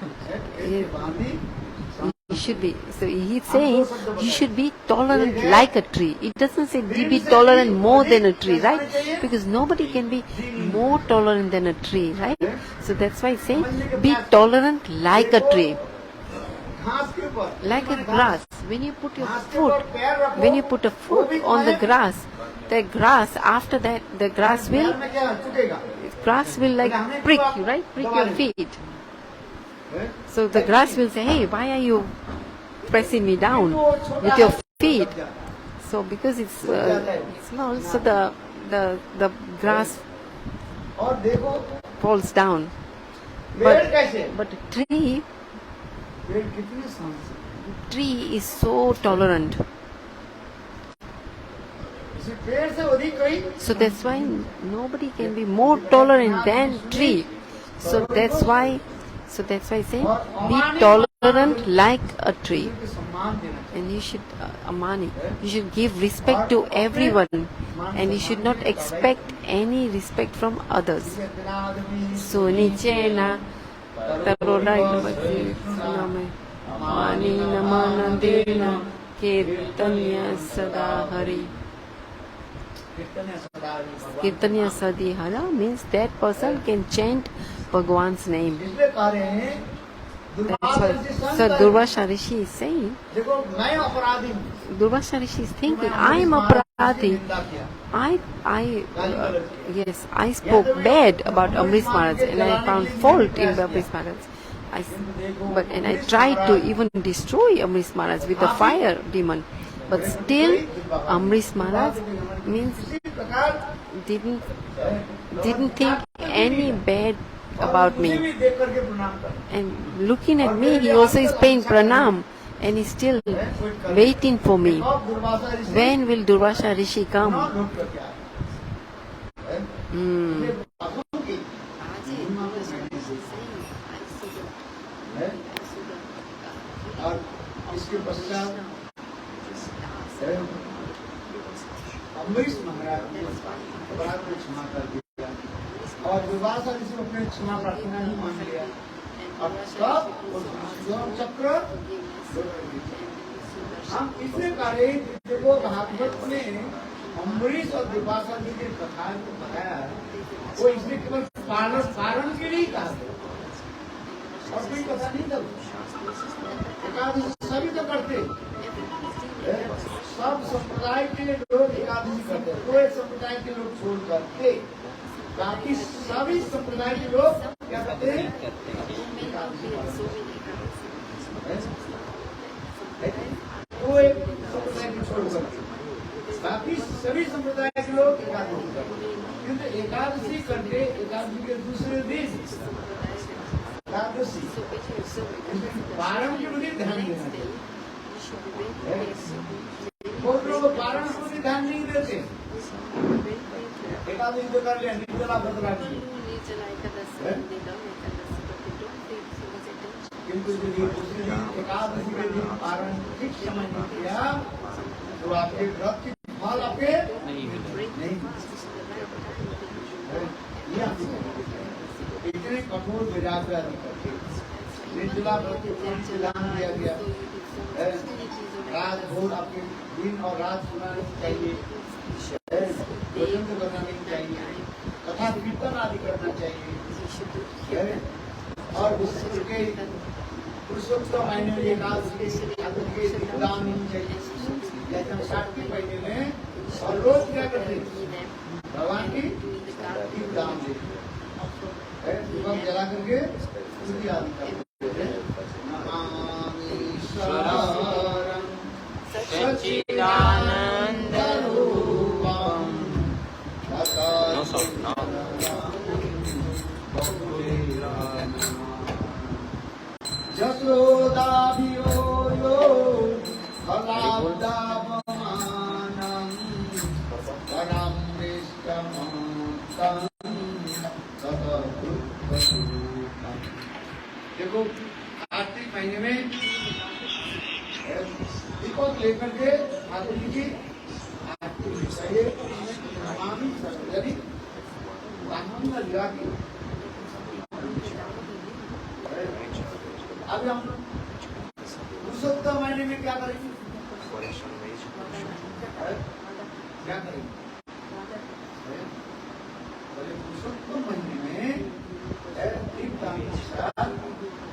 you should be. So he's saying you should be tolerant like a tree. It doesn't say be tolerant more than a tree, right? Because nobody can be more tolerant than a tree, right? So that's why it's saying be tolerant like a tree. Like a grass. When you put a foot on the grass after that the grass will like prick you, right? Prick your feet. So the grass will say, hey, why are you pressing me down with your feet? So because it's small, so the grass falls down. But a tree is so tolerant. So that's why nobody can be more tolerant than tree. So that's why it's saying be tolerant like a tree. And you should you should give respect to everyone, and you should not expect any respect from others. Sunīcena kirtana sada hari. Kirtana sadi hara means that person can chant Bhagavan's name. That's why. So Durvasa Rishi is saying, Durvasa Rishi is thinking, I am aparādhi. I spoke bad about Ambarisa Maharaj, and I found fault in Ambarisa Maharaj. And I tried to even destroy Ambarisa Maharaj with the fire demon. But still, Ambarisa Maharaj means didn't think any bad about me. And looking at me, he also is paying pranam, and he's still waiting for me. When will Durvasa Rishi come? Ambarish महाराज ने अपराध को क्षमा कर दिया और दुर्वासा ऋषि ने अपने क्षमा प्रार्थना ही मान लिया। अब सब चक्र हम इसलिए करें, देखो भागवत ने अम्बरीश और दुर्वासा जी के कथा को बताया, वो इसलिए केवल कारण के लिए कहा और कोई कथा नहीं था। एकादशी सभी तो करते, सब संप्रदाय के लोग एकादशी करते, कोई संप्रदाय के लोग छोड़ करते, बाकी सभी संप्रदाय के लोग क्या करते हैं? कोई संप्रदाय के छोड़ करते, बाकी सभी संप्रदाय के लोग एकादशी करते। किंतु एकादशी करके एकादशी के दूसरे दिन एकादशी पारण के प्रति ध्यान देना चाहिए। बहुत लोग पारण को भी ध्यान नहीं देते, एकादशी तो कर लिया, निर्जला व्रत रख लिया, किंतु यदि दूसरे दिन एकादशी के दिन पारण ठीक समय नहीं किया तो आपके व्रत की फल आपके नहीं। इतने कठोर विराग निर्जला व्रत को ध्यान दिया गया। रात भोर आपके दिन और रात सुनानी चाहिए, भोजन तो करना नहीं चाहिए, तथा कीर्तन आदि करना चाहिए, और उसके पुरुषोत्तम महीने में एकादशी दान नहीं चाहिए। जैसे हम कार्तिक महीने में और रोज क्या करते भगवान की दान देते, दीपक जला करके स्तुति आदि करते। Jasoda Vrndavamanam param vishtamantam tata Purusottama. देखो कार्तिक महीने में दीपक लेकर के माता जी की आरती चाहिए, यानी आनंद लीला की। अब हम पुरुषोत्तम महीने में क्या करेंगे? क्या करेंगे? पुरुषोत्तम महीने में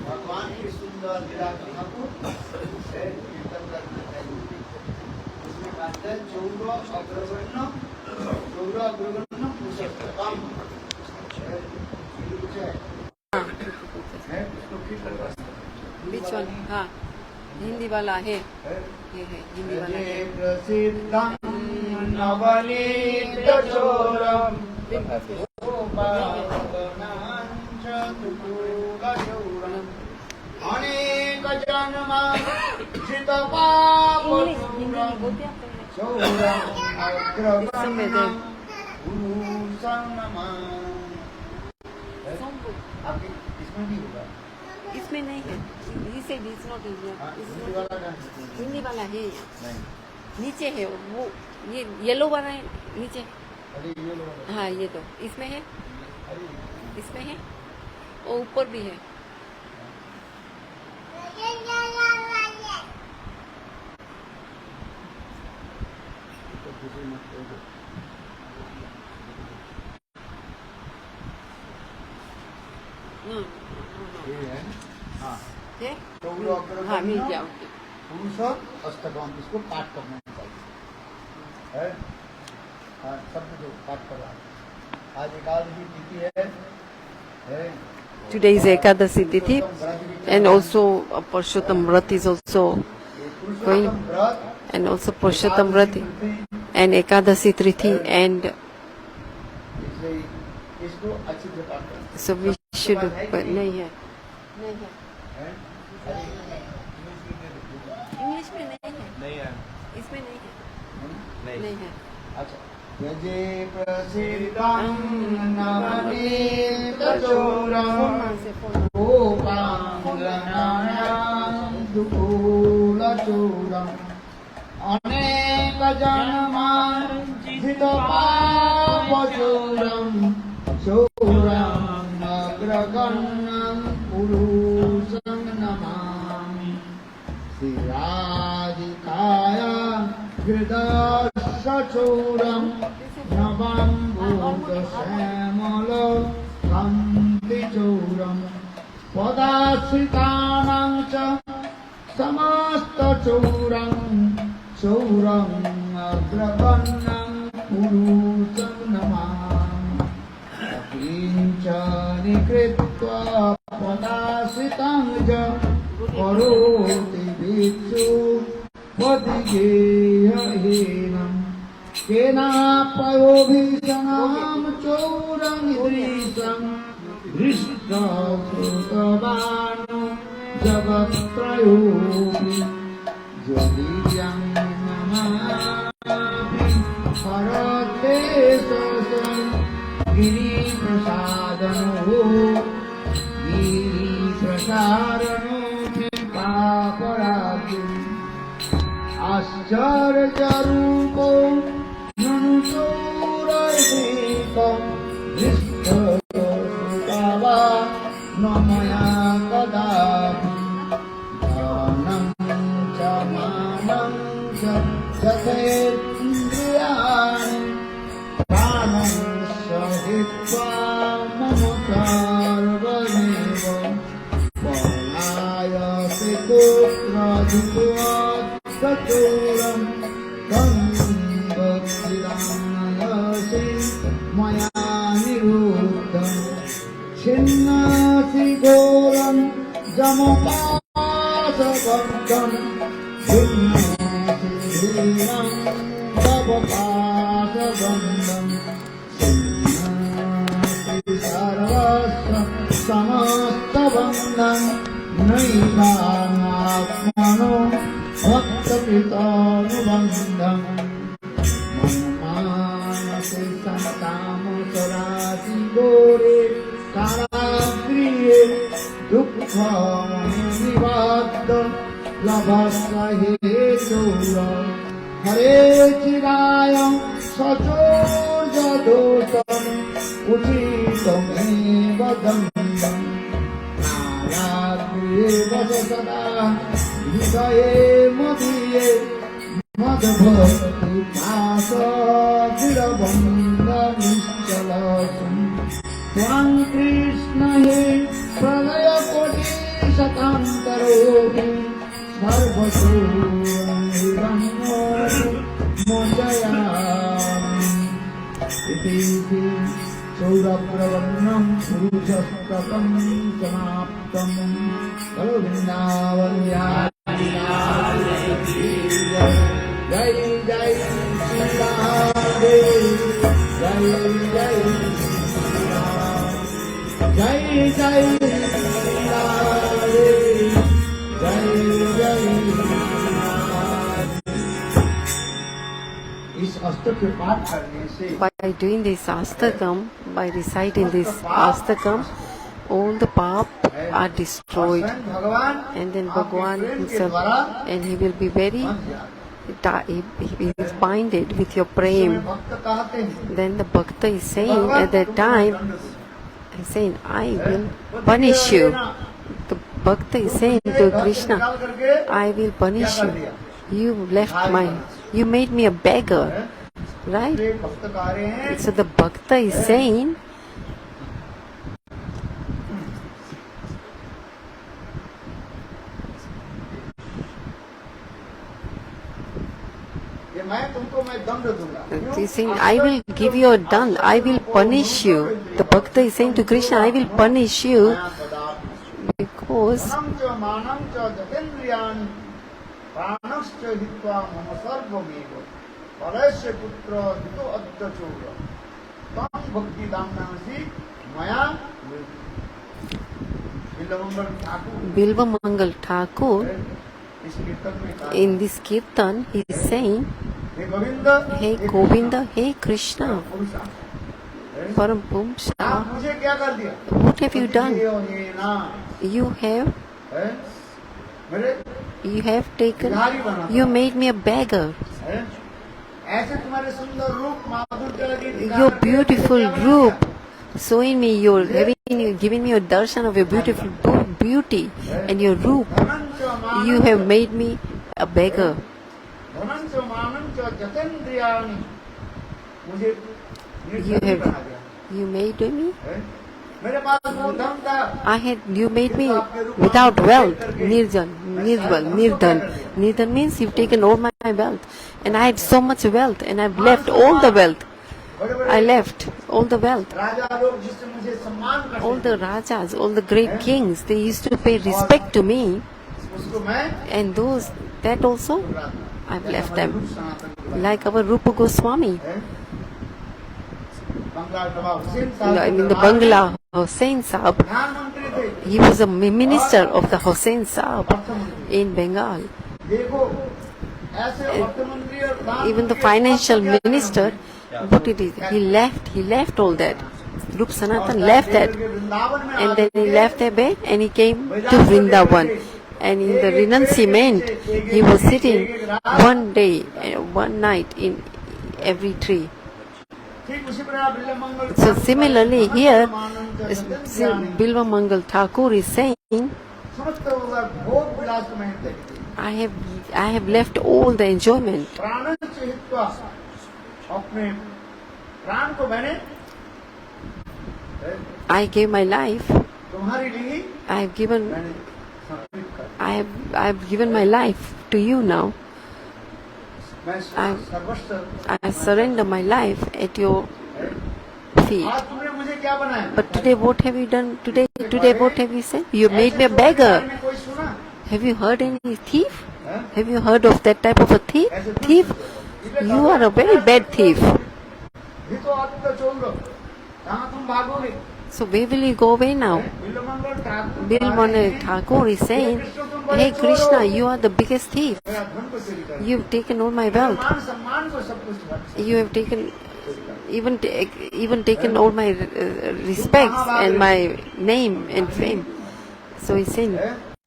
भगवान की सुंदर लीला कथा को कीर्तन करना चाहिए। उसमें कहते हैं चौरा अग्रगण्य पुरुषोत्तम। Which one? हाँ, हिंदी वाला है। ये है हिंदी वाला है। प्रसिद्धं नवनीत चोरम अनेक जन्म जित पाप इसमें नहीं होगा, इसमें नहीं है। He said it's not Indian. Hindi वाला है। नीचे है वो, ये येलो वाला है नीचे। हाँ ये तो इसमें है, इसमें है, और ऊपर भी है। हाँ मिल जाओ। पुरुषोत्तम इसको पाठ करना चाहिए, शब्द जो पाठ कर रहा है। आज एकादशी तिथि है। Today is Ekadasi-tithi, and also Purusottama Vrata is also going, and also Purusottama Vrata and Ekadasi-tithi, and इसको अच्छी से पाठ करना। so we should नहीं है, इंग्लिश में नहीं है, इसमें नहीं है, नहीं है। अच्छा, व्रजे प्रसीदं नवनीत चोरम गोपांगनायां दुकूलचूरम अनेक जन्मार्जित पापचूरम चूरम अग्रगण्यं पुरुषं नमामि। श्रीराधिकाया हृदयश्चूरं नवं भूतश्यामल कान्तिचूरं पदाश्रितानां च समस्तचूरं चूरं अग्रगण्यं पुरुषं नमामि। किञ्चनि कृत्वा पदाश्रितं च करोति भिक्षु पतिगेयहीनं केनापयोभीषणां चौरनिदृशं दृष्टश्रुतवान् जगत्त्रयोऽपि जदीयं नमामि हरते ससं गिरिप्रसादनो गिरिप्रसारणो पापराधिम् आश्चर्यरूपो मनुष्योरर्पितं दृष्टवा न मया कदापि दानं च मानं च यथेन्द्रियाणि प्राणं सहित्वा मम सर्वमेव पलायसे कुत्राधिपत्यचूरं गङ्गोत्थिरानयसे मया निरुद्धं छिन्नासि घोरं जमपाशबद्धं छिन्नासि धीरं तव पाशबन्धं छिन्नासि सर्वस्य समस्तबन्धं नैवात्मनो भक्तपिता अनुबन्धं मनमानसे संतामसरासि गोरे कारागृहे दुःखमनिवाद्य लभस्व हे चौर हरे चिराय सचोर्जदोषम् उचितमेव दण्डम् कारागृहे वस सदा हृदये मदीये मदभक्ति दासगिरबन्धनिश्चलसम् त्वं कृष्ण हे प्रलयकोटि शतान्तरोऽपि सर्वशोरङ्गिरन्मोदयामि इति सौरभ्रवर्णं पुरुषस्तकं समाप्तं खलु वृन्दावन्यादि जय जय श्री राधे जय जय जय जय श्री राधे जय जय इस अष्टक के पाठ करने से By doing this astakam, by reciting this astakam, all the pap are destroyed, and then Bhagavan himself, and he will be very, he is binded with your prem. Then the bhakta is saying at that time, he's saying, I will punish you. The bhakta is saying to Krishna, I will punish you. You made me a beggar, right? So the bhakta is saying, he's saying, I will give you a dand, I will punish you. The bhakta is saying to Krishna, I will punish you because Bilvamangala Thakura in this kirtan he is saying, Hey Govinda, Hey Krishna, param what have you done? You have taken, you made me a beggar. Your beautiful roop, showing me your, giving me a darshan of your beautiful beauty and your roop. You have made me a beggar. You made me? You made me without wealth. Nirdan means you've taken all my wealth. And I had so much wealth and I've left all the wealth. I left all the wealth. All the rajas, all the great kings, they used to pay respect to me. And that also, I've left them. Like our Rupa Goswami. The Bangla Hussain Saab, he was a minister of the Hussain Saab in Bengal. Even the financial minister, what it is, he left all that. Rup Sanatan left that, and then he left Abe and he came to Vrindavan. And in the renunciament, he was sitting one day, one night in every tree. So similarly here, Bilvamangala Thakura is saying, I have left all the enjoyment. I gave my life. I have given my life to you now. I surrender my life at your feet. But today what have you done? Today what have you said? You made me a beggar. Have you heard any thief? Have you heard of that type of a thief? You are a very bad thief. So where will you go away now? Bilvamangala Thakura is saying, hey Krishna, you are the biggest thief. You have taken all my wealth. You have taken even taken all my respects and my name and fame. So he's saying,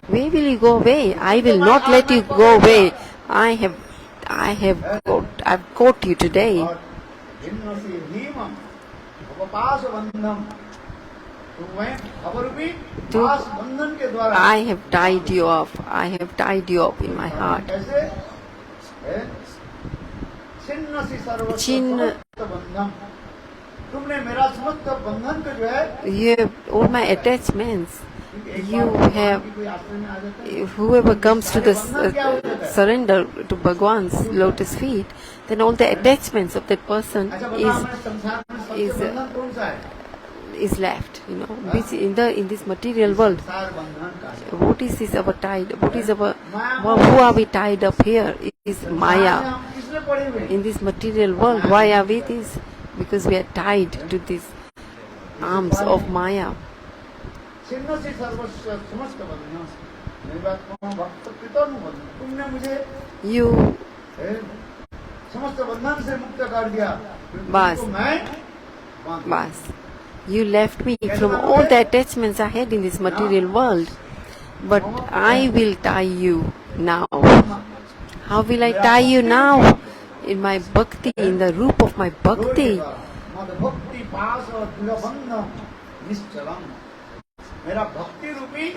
where will you go away? I will not let you go away. I've caught you today. I have tied you up. I have tied you up in my heart. You have all my attachments. You have, whoever comes to the surrender to Bhagavan's lotus feet, then all the attachments of that person is left, which in this material world. What is this our tied? Who are we tied up here? It is Maya. In this material world, why are we this? Because we are tied to these arms of Maya. You Bas. You left me from all the attachments I had in this material world. But I will tie you now. How will I tie you now? In my bhakti, in the roop of my bhakti.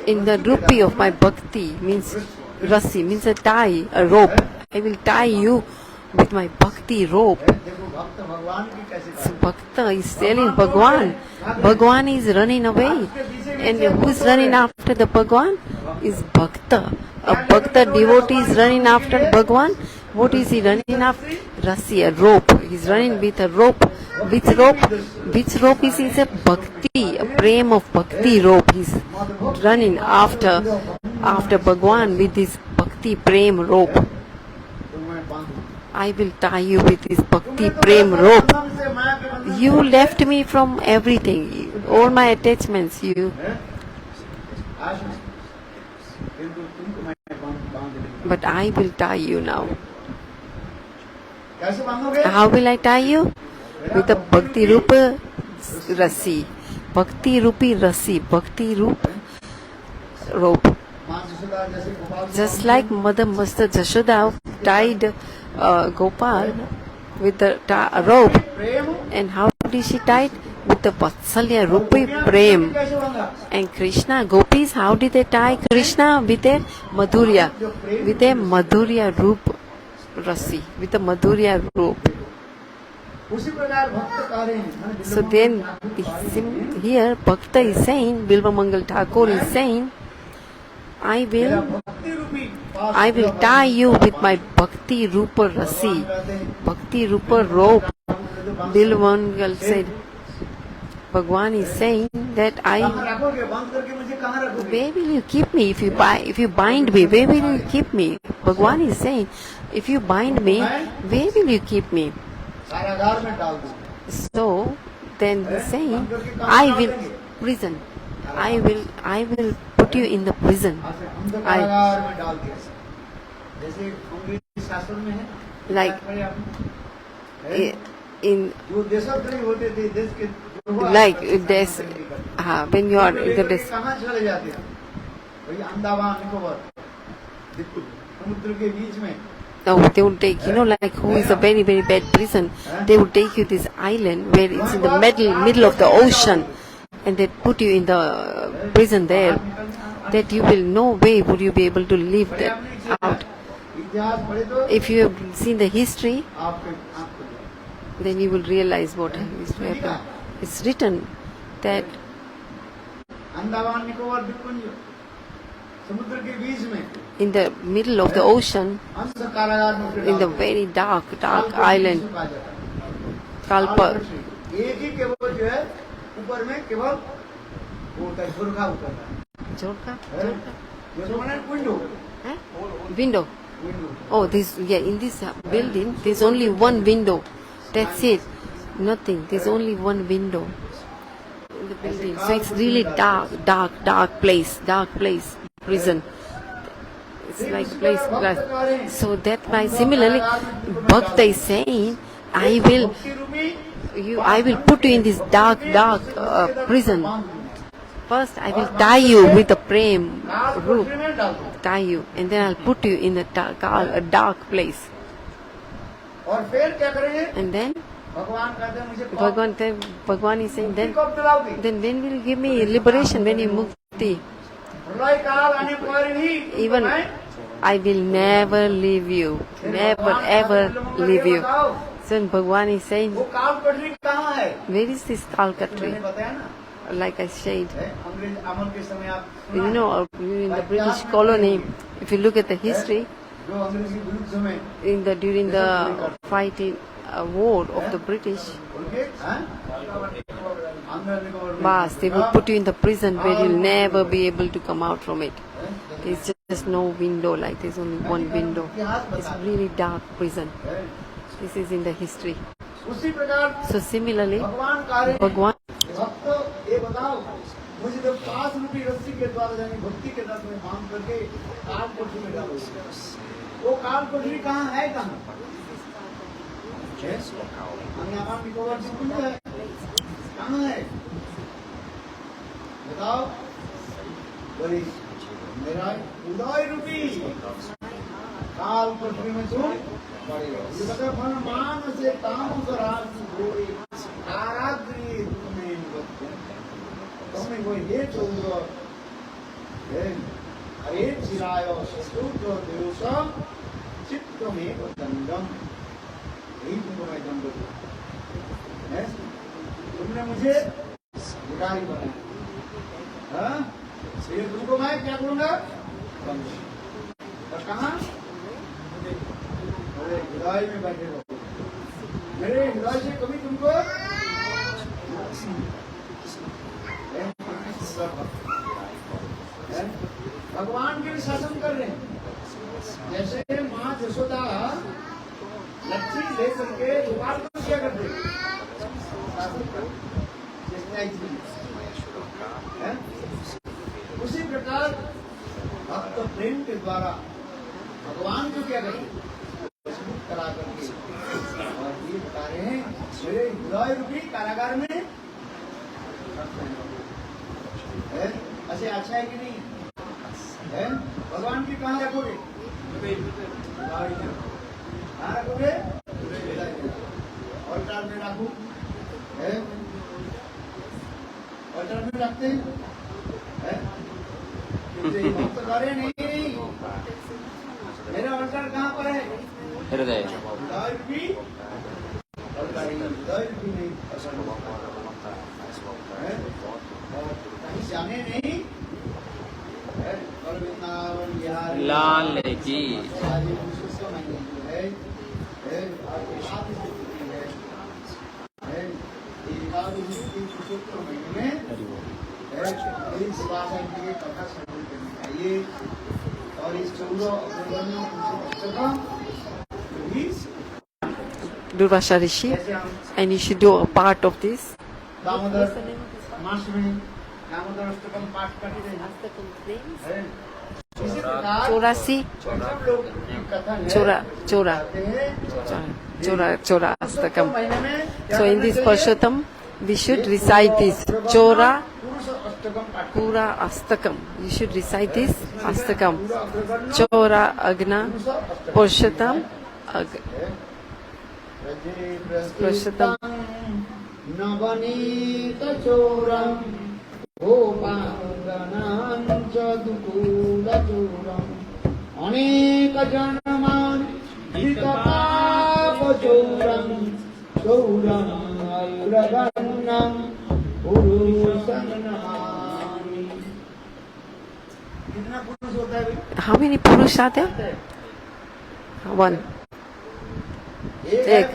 In the rupee of my bhakti, means rasi, means a tie, a rope. I will tie you with my bhakti rope. So Bhakta is telling Bhagavan. Bhagavan is running away. And who is running after the Bhagavan? Is Bhakta. A Bhakta devotee is running after Bhagavan. What is he running after? Rasi, a rope. He is running with a rope. Which rope? Which rope is a bhakti, a prem of bhakti rope. He is running after Bhagavan with this bhakti prem rope. I will tie you with this bhakti prem rope. You left me from everything, all my attachments. But I will tie you now. How will I tie you? With a bhakti rupa rasi. Bhakti rupi rasi. Bhakti rupa rope. Just like Mother Master Jashoda tied Gopal with the rope. And how did she tie it? With the Vatsalya Rupi Prem. And Krishna, gopis, how did they tie Krishna? With a Madhurya. With a Madhurya Rup Rasi. With a Madhurya Rup. So then, here Bhakta is saying, Bilvamangala Thakura is saying, I will tie you with my Bhakti Rupa Rasi. Bhakti Rupa rope. Bilvamangala said, Bhagavan is saying that where will you keep me if you bind me? Where will you keep me? Bhagavan is saying, if you bind me, where will you keep me? So then he's saying, I will prison. I will put you in the prison. Like this, when you are in the now they will take, like who is a very, very bad prison, they will take you this island where it's in the middle of the ocean, and they put you in the prison there, that you will no way would you be able to live that out. If you have seen the history, then you will realize what is to happen. It's written that in the middle of the ocean, in the very dark island, Kalpa, window. Oh, in this building, there's only one window. That's it. Nothing. There's only one window. building. So it's really dark place, prison. It's like a place. So that why similarly, Bhakta is saying, I will put you in this dark prison. First, I will tie you with a prem rope, tie you, and then I'll put you in a dark place. And then Bhagavan is saying, then when will you give me liberation, when you mukti? Even I will never leave you, never ever leave you. So Bhagavan is saying, where is this Kalkatri? Like I said, in the British colony, if you look at the history, during the fighting war of the British, they will put you in the prison where you'll never be able to come out from it. There's just no window, like there's only one window. It's really dark prison. This is in the history. So similarly, Bhagavan, ये बताओ मुझे जब पास रूपी रस्सी के द्वारा यानी भक्ति के रस में बांध करके काल कोठरी में डालो, वो काल कोठरी कहाँ है? कहाँ है बताओ? बोली मेरा उदय रूपी काल कोठरी में तुम ये बताओ मान से तामस राशि गोरी आराध्री तुम्हें તમે કોઈ હે ચૌદ્ર હરે ચિરાય ચતુર્થ દિવસમ ચિત્તમેવ દંડમ, यही तुमको मैं दंड दूं। तुमने मुझे भिखारी बनाया, ये तुमको मैं क्या करूंगा? और कहाँ? मेरे हृदय में बैठे रहो, मेरे हृदय से कभी तुमको भगवान के भी शासन कर रहे हैं। जैसे माँ यशोदा लच्छी लेकर के गोपाल को क्या करते हैं, उसी प्रकार भक्त प्रेम के द्वारा भगवान को क्या करते करा करके और ये बता रहे हैं मेरे हृदय रूपी कारागार में ऐसे अच्छा है कि नहीं है? भगवान की कहाँ रखोगे? कहाँ रखोगे? ऑल्टर में रखो, ऑल्टर में रखते हैं, भक्त करे नहीं, मेरे ऑल्टर कहाँ पर है? हृदय भी नहीं जाने नहीं। लाल जी और इस Durvasa Rishi, and you should do a part of this. Chorasi, Chora Astakam. So in this Purusottama, we should recite this Chora Pura Astakam. You should recite this Astakam. Chora Agna Purusottama Purusottama Navanita Choram Gopanganam Chadukula Choram Aneka Janaman Hitapapa Choram Choram Ayuraganam Purusanami. How many Purush are there? One. Take.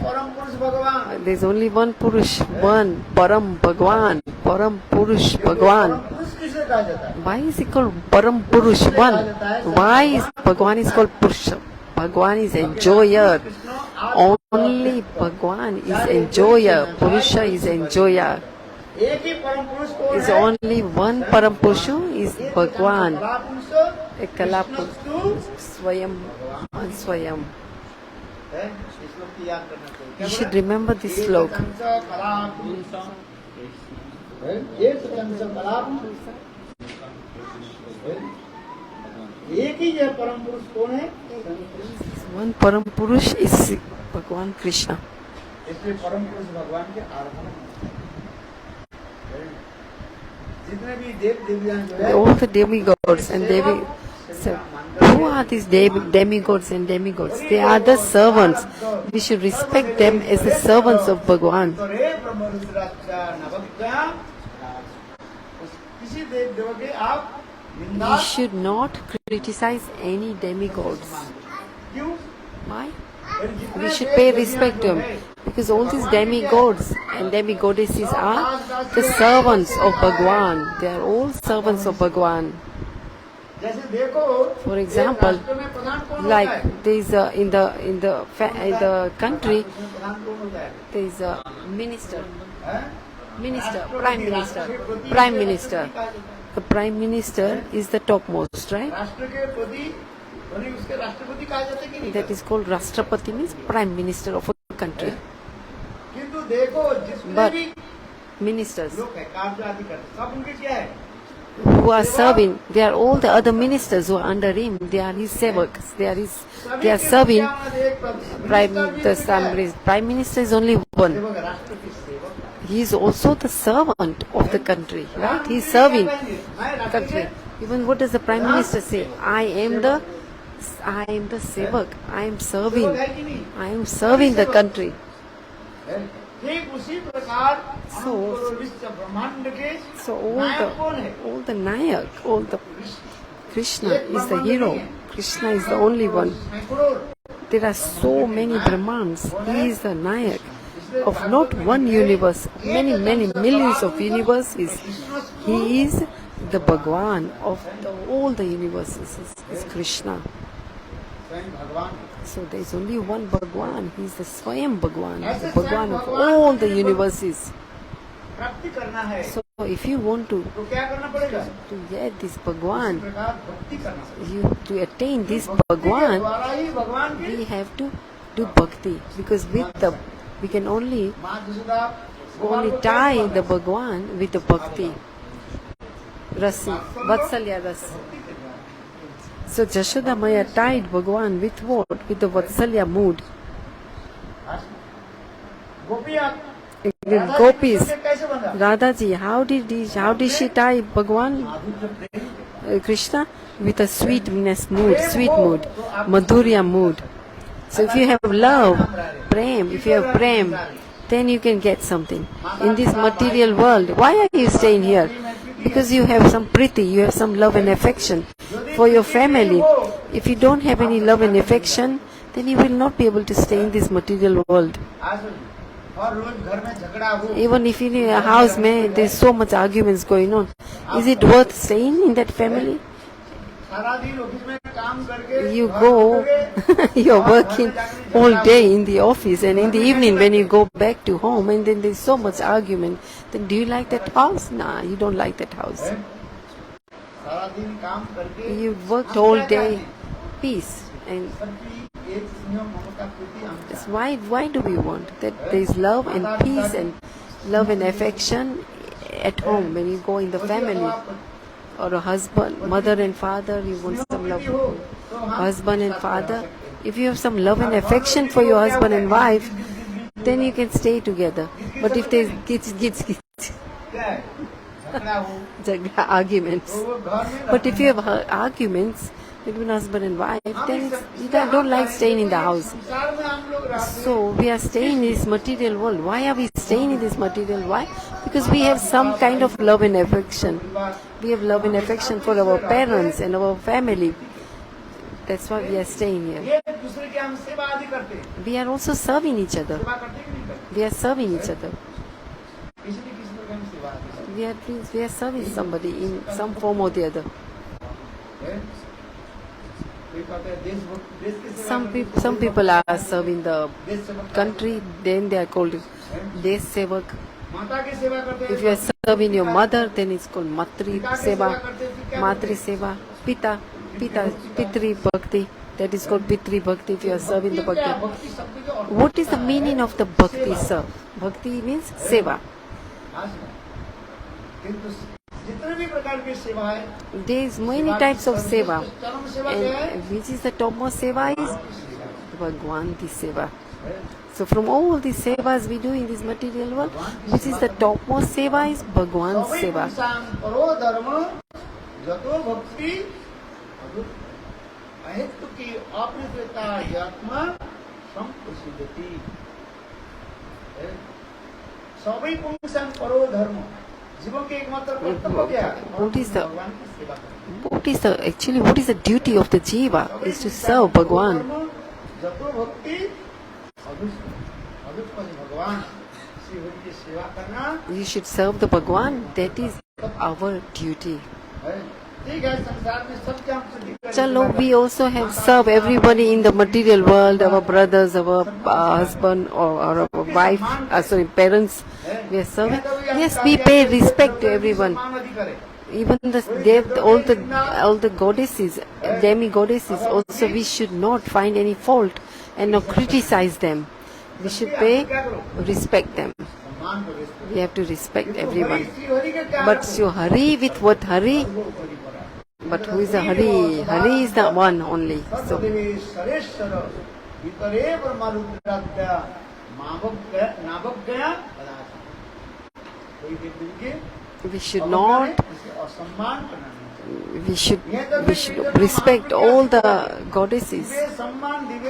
There's only one Purush, one Param Bhagavan, Param Purush Bhagavan. Why is he called Param Purush? One. Why is Bhagavan is called Purusha? Bhagavan is enjoyer. Only Bhagavan is enjoyer. Purusha is enjoyer. एक ही परम पुरुष कौन is है? only one Param Purusha is Bhagavan. कला पुरुष Ekalapu कृष्णस्तु Swayam and Swayam. है, इस श्लोक की याद करना चाहिए। You should remember this slok. कला पुरुष है, एक कंस कला पुरुष है। एक ही यह परम पुरुष कौन है? One Param Purush is Bhagavan Krishna. इसलिए परम पुरुष भगवान के आराधना है। जितने भी देव देवियां जो है, All the demigods and so who are these demigods and demigods? They are the servants. We should respect them as the servants of Bhagavan. किसी देव देव के आप We निंदा should not criticize any demigods. क्यों? Why? We should pay respect to them. Because all these demigods and demigodesses are the servants of Bhagavan. They are all servants of Bhagavan. जैसे देखो, For example, राष्ट्र में प्रधान कौन होता like है? there is in the country उसमें प्रधान कौन होता है? there is a minister, हैं? prime minister. The prime minister is the topmost, right? राष्ट्र के प्रति यानी उसके राष्ट्रपति कहा जाता है कि नहीं? That is called Rashtrapati, means prime minister of a country. किंतु देखो जितने But भी ministers लोग है कार्य आदि करते सब उनके क्या है? who are serving, they are all the other ministers who are under him. They are his sevaks. They are serving. Prime minister is only one. सेवक राष्ट्र के सेवक He is also the servant of the country, right? He is serving the country. Even what does the prime minister say? I am the sevak. I am serving. है कि नहीं? I am serving the country. ठीक उसी प्रकार So- विश्व ब्रह्मांड के So नायक कौन है? all the Nayak, all the Krishna is the hero. Krishna is the only one. सैकड़ों There are so many Brahmans. He is the Nayak of not one universe, many millions of universes. He is the Bhagavan of all the universes. Is Krishna. स्वयं भगवान है। So there is only one Bhagavan. He is the Swayam Bhagavan, the Bhagavan of all the universes. प्राप्ति करना है So if you want to तो क्या करना पड़ेगा? get this इस Bhagavan, प्रकार भक्ति करना पड़ेगा। you to attain this भक्ति के Bhagavan, द्वारा ही भगवान की we have to do bhakti, because we can only माँ जसोदा भगवान को tie कैसे the Bhagavan with the bhakti. Rasi, Vatsalya ras. So Jashoda Maya tied Bhagavan with what? With the Vatsalya mood. गोपियाँ The gopis, कैसे बंधा? Radhaji, how did she tie Bhagavan Krishna? With a sweetness mood, sweet mood, Madhurya mood. So if you have love, prem, if you have prem, then you can get something. In this material world, why are you staying here? Because you have some priti, you have some love and affection for your family. If you don't have any love and affection, then you will not be able to stay in this material world. और रोज घर में झगड़ा हो Even if in a house, man, there's so much arguments going on. Is it worth staying in that family? सारा दिन office में काम करके You go, you're working all day in the office, and in the evening when you go back to home, and then there's so much argument, then do you like that house? Nah, you don't like that house. सारा दिन काम करके You worked all day, peace. And सबकी एक स्नेह ममता प्रीति हम that's why do we want that there is love and peace and love and affection at home when you go in the family? Or a husband, mother and father, you want some love. Husband and father, if you have some love and affection for your husband and wife, then you can stay together. But if there's क्या है झगड़ा हो arguments, तो वो घर में but if you have arguments between husband and wife, then you don't like staying in the house. संसार में हम लोग रहते So we are staying in this material world. Why are we staying in this material? Why? Because we have some kind of love and affection. We have love and affection for our parents and our family. That's why we are staying here. ये दूसरे की हम सेवा आदि करते हैं We are also serving each other. सेवा करते हैं कि नहीं करते We are serving each other. किसी न किसी प्रकार हम सेवा आदि करते We are serving somebody in some form or the other. हैं कोई कहते हैं देश के सेवा Some people are serving the देश सेवा country, then they are called Desh Sevak. माता की सेवा करते If you are serving your mother, then it's called Matri Seva. Matri Seva. Pita. Pitri Bhakti. That is called Pitri Bhakti if you are serving the Bhakti. भक्ति शब्द के अर्थ What is the meaning of the Bhakti serve? Bhakti means Seva. किंतु जितने भी प्रकार की सेवा है There is many types of Seva. चरम सेवा क्या है And which is the topmost Seva is Bhagwan Ki Seva. So from all the sevas we do in this material world, which is the topmost seva is Bhagwan Seva. परो धर्म जतो भक्ति अद्भुत अहेतु की अप्रतिता आत्मा संप्रसिद्धति सबै पुंसां परो धर्म जीवन के एकमात्र कर्तव्य क्या है What is the भगवान की सेवा करना what is the duty of the jiva is to serve Bhagwan. जतो भक्ति अद्भुत भगवान श्री हरि की सेवा करना You should serve the Bhagwan. That is our duty. ठीक है संसार में सब क्या Chalo, we also have serve everybody in the material world, our brothers, our husband or our wife, sorry, parents. We are serving. Yes, we pay respect to everyone. Even all the goddesses, demi-goddesses, also we should not find any fault and not criticize them. We should pay respect them. We have to respect everyone. But so Hari with what Hari? But who is the Hari? Hari is the one only. So we should not. We should respect all the goddesses.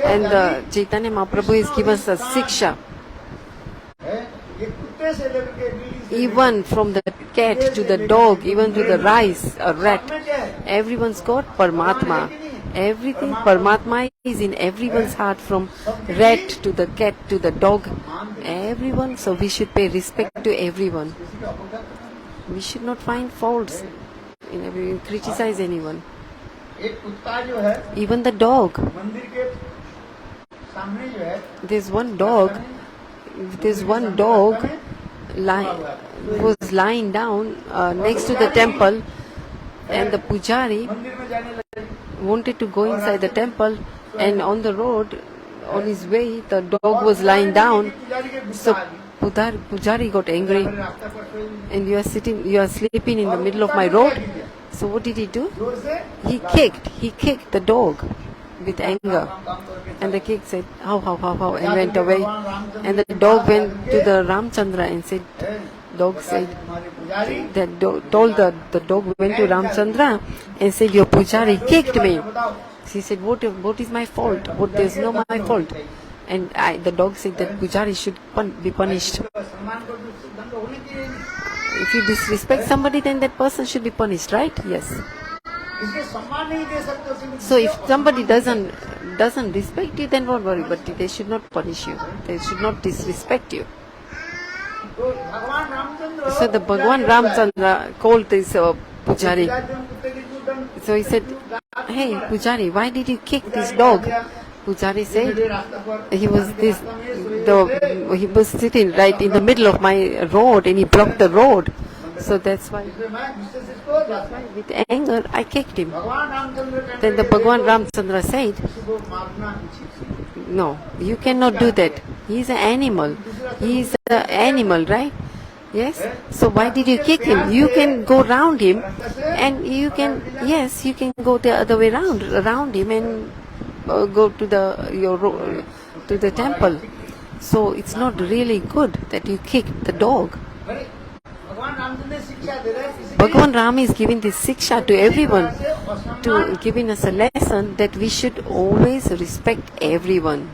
And Chaitanya Mahaprabhu has given us a siksha. Even from the cat to the dog, even to the rice, a rat, everyone's got Paramatma. Everything Paramatma is in everyone's heart, from rat to the cat to the dog, everyone. So we should pay respect to everyone. We should not find faults in everyone, criticize anyone. Even the dog. There's one dog was lying down next to the temple, and the pujari wanted to go inside the temple, and on the road, on his way, the dog was lying down. So pujari got angry, and you are sleeping in the middle of my road. So what did he do? He kicked the dog with anger, and the king said, how, and went away. And the dog went to the Ramchandra and said, told the dog went to Ramchandra and said, your pujari kicked me. He said, what is my fault? There's no my fault. And the dog said that pujari should be punished. If you disrespect somebody, then that person should be punished, right? Yes. So if somebody doesn't respect you, then don't worry, but they should not punish you. They should not disrespect you. So the Bhagavan Ramchandra called this pujari. So he said, hey pujari, why did you kick this dog? Pujari said, he was sitting right in the middle of my road and he blocked the road. So that's why with anger I kicked him. Then the Bhagavan Ramchandra said, no, you cannot do that. He is an animal. He is an animal, right? Yes. So why did you kick him? You can go round him, and you can go the other way around him and go to the temple. So it's not really good that you kick the dog. Bhagavan Ram is giving this siksha to everyone, to giving us a lesson that we should always respect everyone,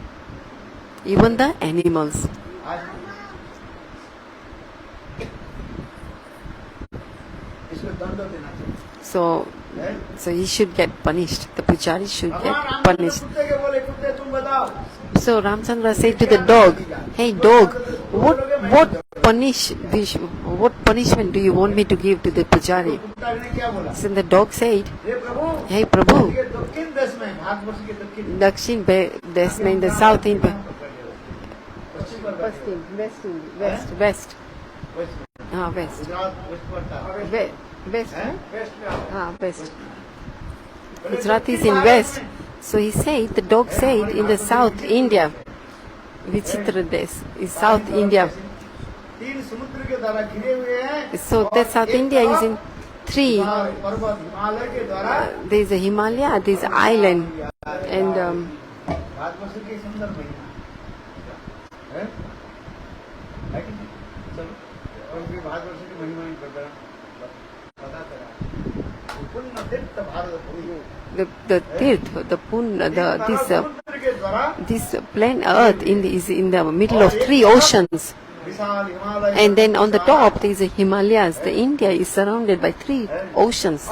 even the animals. So he should get punished. The pujari should get punished. So Ramchandra said to the dog, hey dog, what punishment do you want me to give to the pujari? So the dog said, hey Prabhu, Dakshin Desh in the south, in west. West. Gujarat west पड़ता है West. West में West. Gujarat is in west. So he said, the dog said in the South India. Vichitra Desh is South India. तीन समुद्र के द्वारा घिरे हुए हैं So that South India is in three. पर्वत हिमालय के द्वारा There is a Himalaya, there is an island. And Bharatvarsh की सुंदर महिमा है कि नहीं? चलो और भी भारतवर्ष की महिमा ही पता चला पुण्य तीर्थ Bharat the Tirth, the Punna, this plain earth is in the middle of three oceans. Vishal Himalaya And then on the top there is a Himalayas. The India is surrounded by three oceans,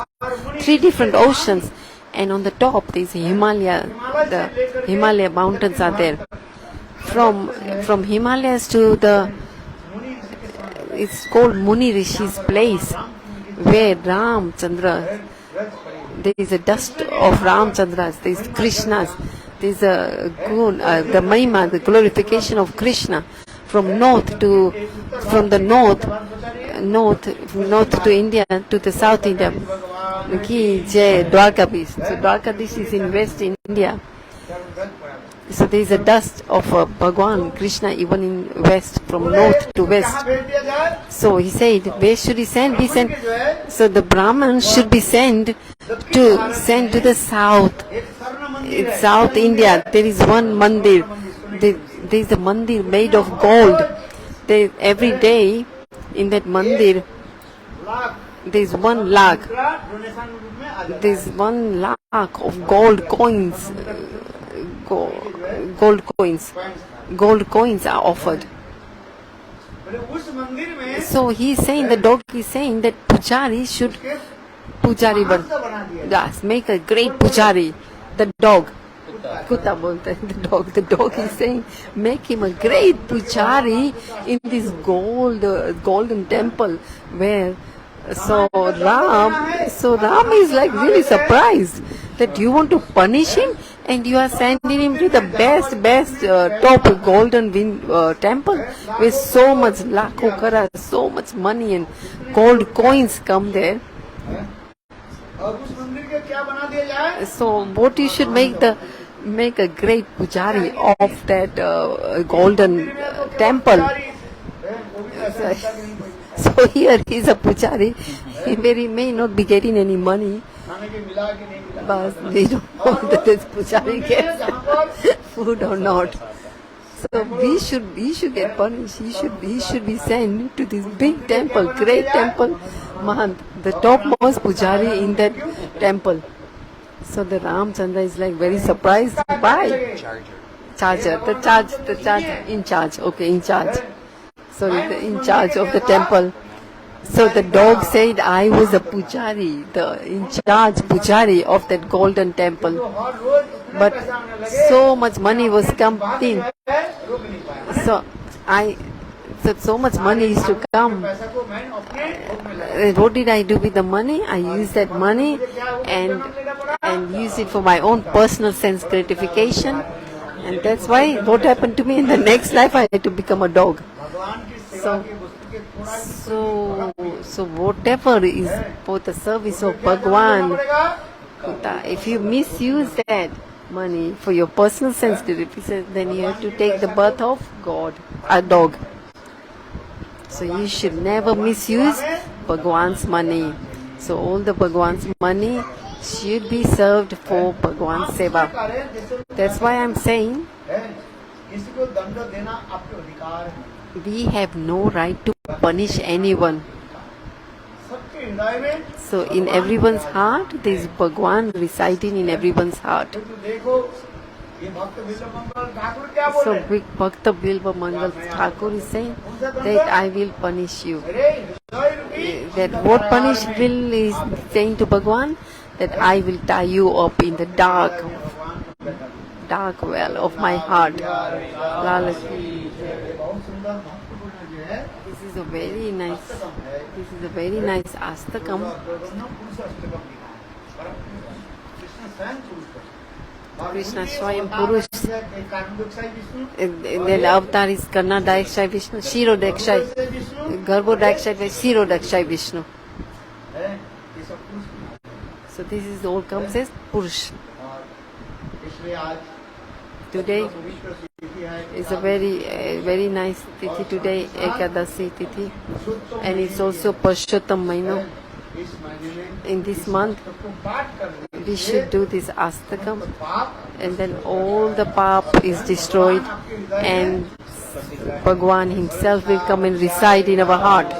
three different oceans. And on the top there is a Himalaya. The Himalaya mountains are there. From Himalayas to the, it's called Muni Rishi's place, where Ramchandra, there is a dust of Ramchandras, there is Krishnas, there is a the Mahima, the glorification of Krishna. From the north to India, to the South India. Ki Jai, Dwarkadish. So Dwarkadish is in West India. So there is a dust of Bhagavan, Krishna, even in West, from north to west. So he said, where should he send? He sent. So the Brahman should be sent to the south. It's South India. There is one mandir. There is a mandir made of gold. Every day in that mandir, there is 1 lakh. There is 1 lakh of gold coins. Gold coins are offered. So he is saying, the dog is saying that Pujari should yes, make a great Pujari. The dog. Kutta bolta hai, the dog is saying, make him a great Pujari in this golden temple where So Ram is like really surprised that you want to punish him and you are sending him to the best top golden temple with so much lakho kara, so much money and gold coins come there. So what you should make a great pujari of that golden temple. So here he is a pujari where he may not be getting any money, but they don't know that this pujari gets food or not. So he should get punished. He should be sent to this big temple, great temple, Mahant, the topmost pujari in that temple. So the Ramchandra is like very surprised. Why? In charge. Sorry, in charge of the temple. So the dog said, I was a pujari, the in charge pujari of that golden temple. But so much money was coming. So much money is to come. What did I do with the money? I used that money and used it for my own personal sense gratification. And that's why what happened to me in the next life, I had to become a dog. So whatever is for the service of Bhagavan, if you misuse that money for your personal sense gratification, then you have to take the birth of God, a dog. So you should never misuse Bhagavan's money. So all the Bhagavan's money should be served for Bhagavan's seva. That's why I'm saying we have no right to punish anyone. So in everyone's heart, there is Bhagavan residing in everyone's heart. So big Bhakta Bilvamangala Thakura is saying that I will punish you. That what punish will is saying to Bhagavan that I will tie you up in the dark well of my heart. This is a very nice astakam. Krishna Swayam Purush. Then avatar is Karna Dakshay Vishnu, Shiro Dakshay. Garbho Dakshay Shiro Dakshay Vishnu. है ये सब पुरुष बनाते हैं। So this is all comes as Purush. और इसलिए आज Today पवित्र तिथि है is a very nice tithi today, Ekadasi-tithi, and it's also Purusottama Maino. इस महीने में In this month, सबको पाठ करने we should do this Astakam, पाप and then all the pap is destroyed, and Bhagavan himself will come and reside in our heart.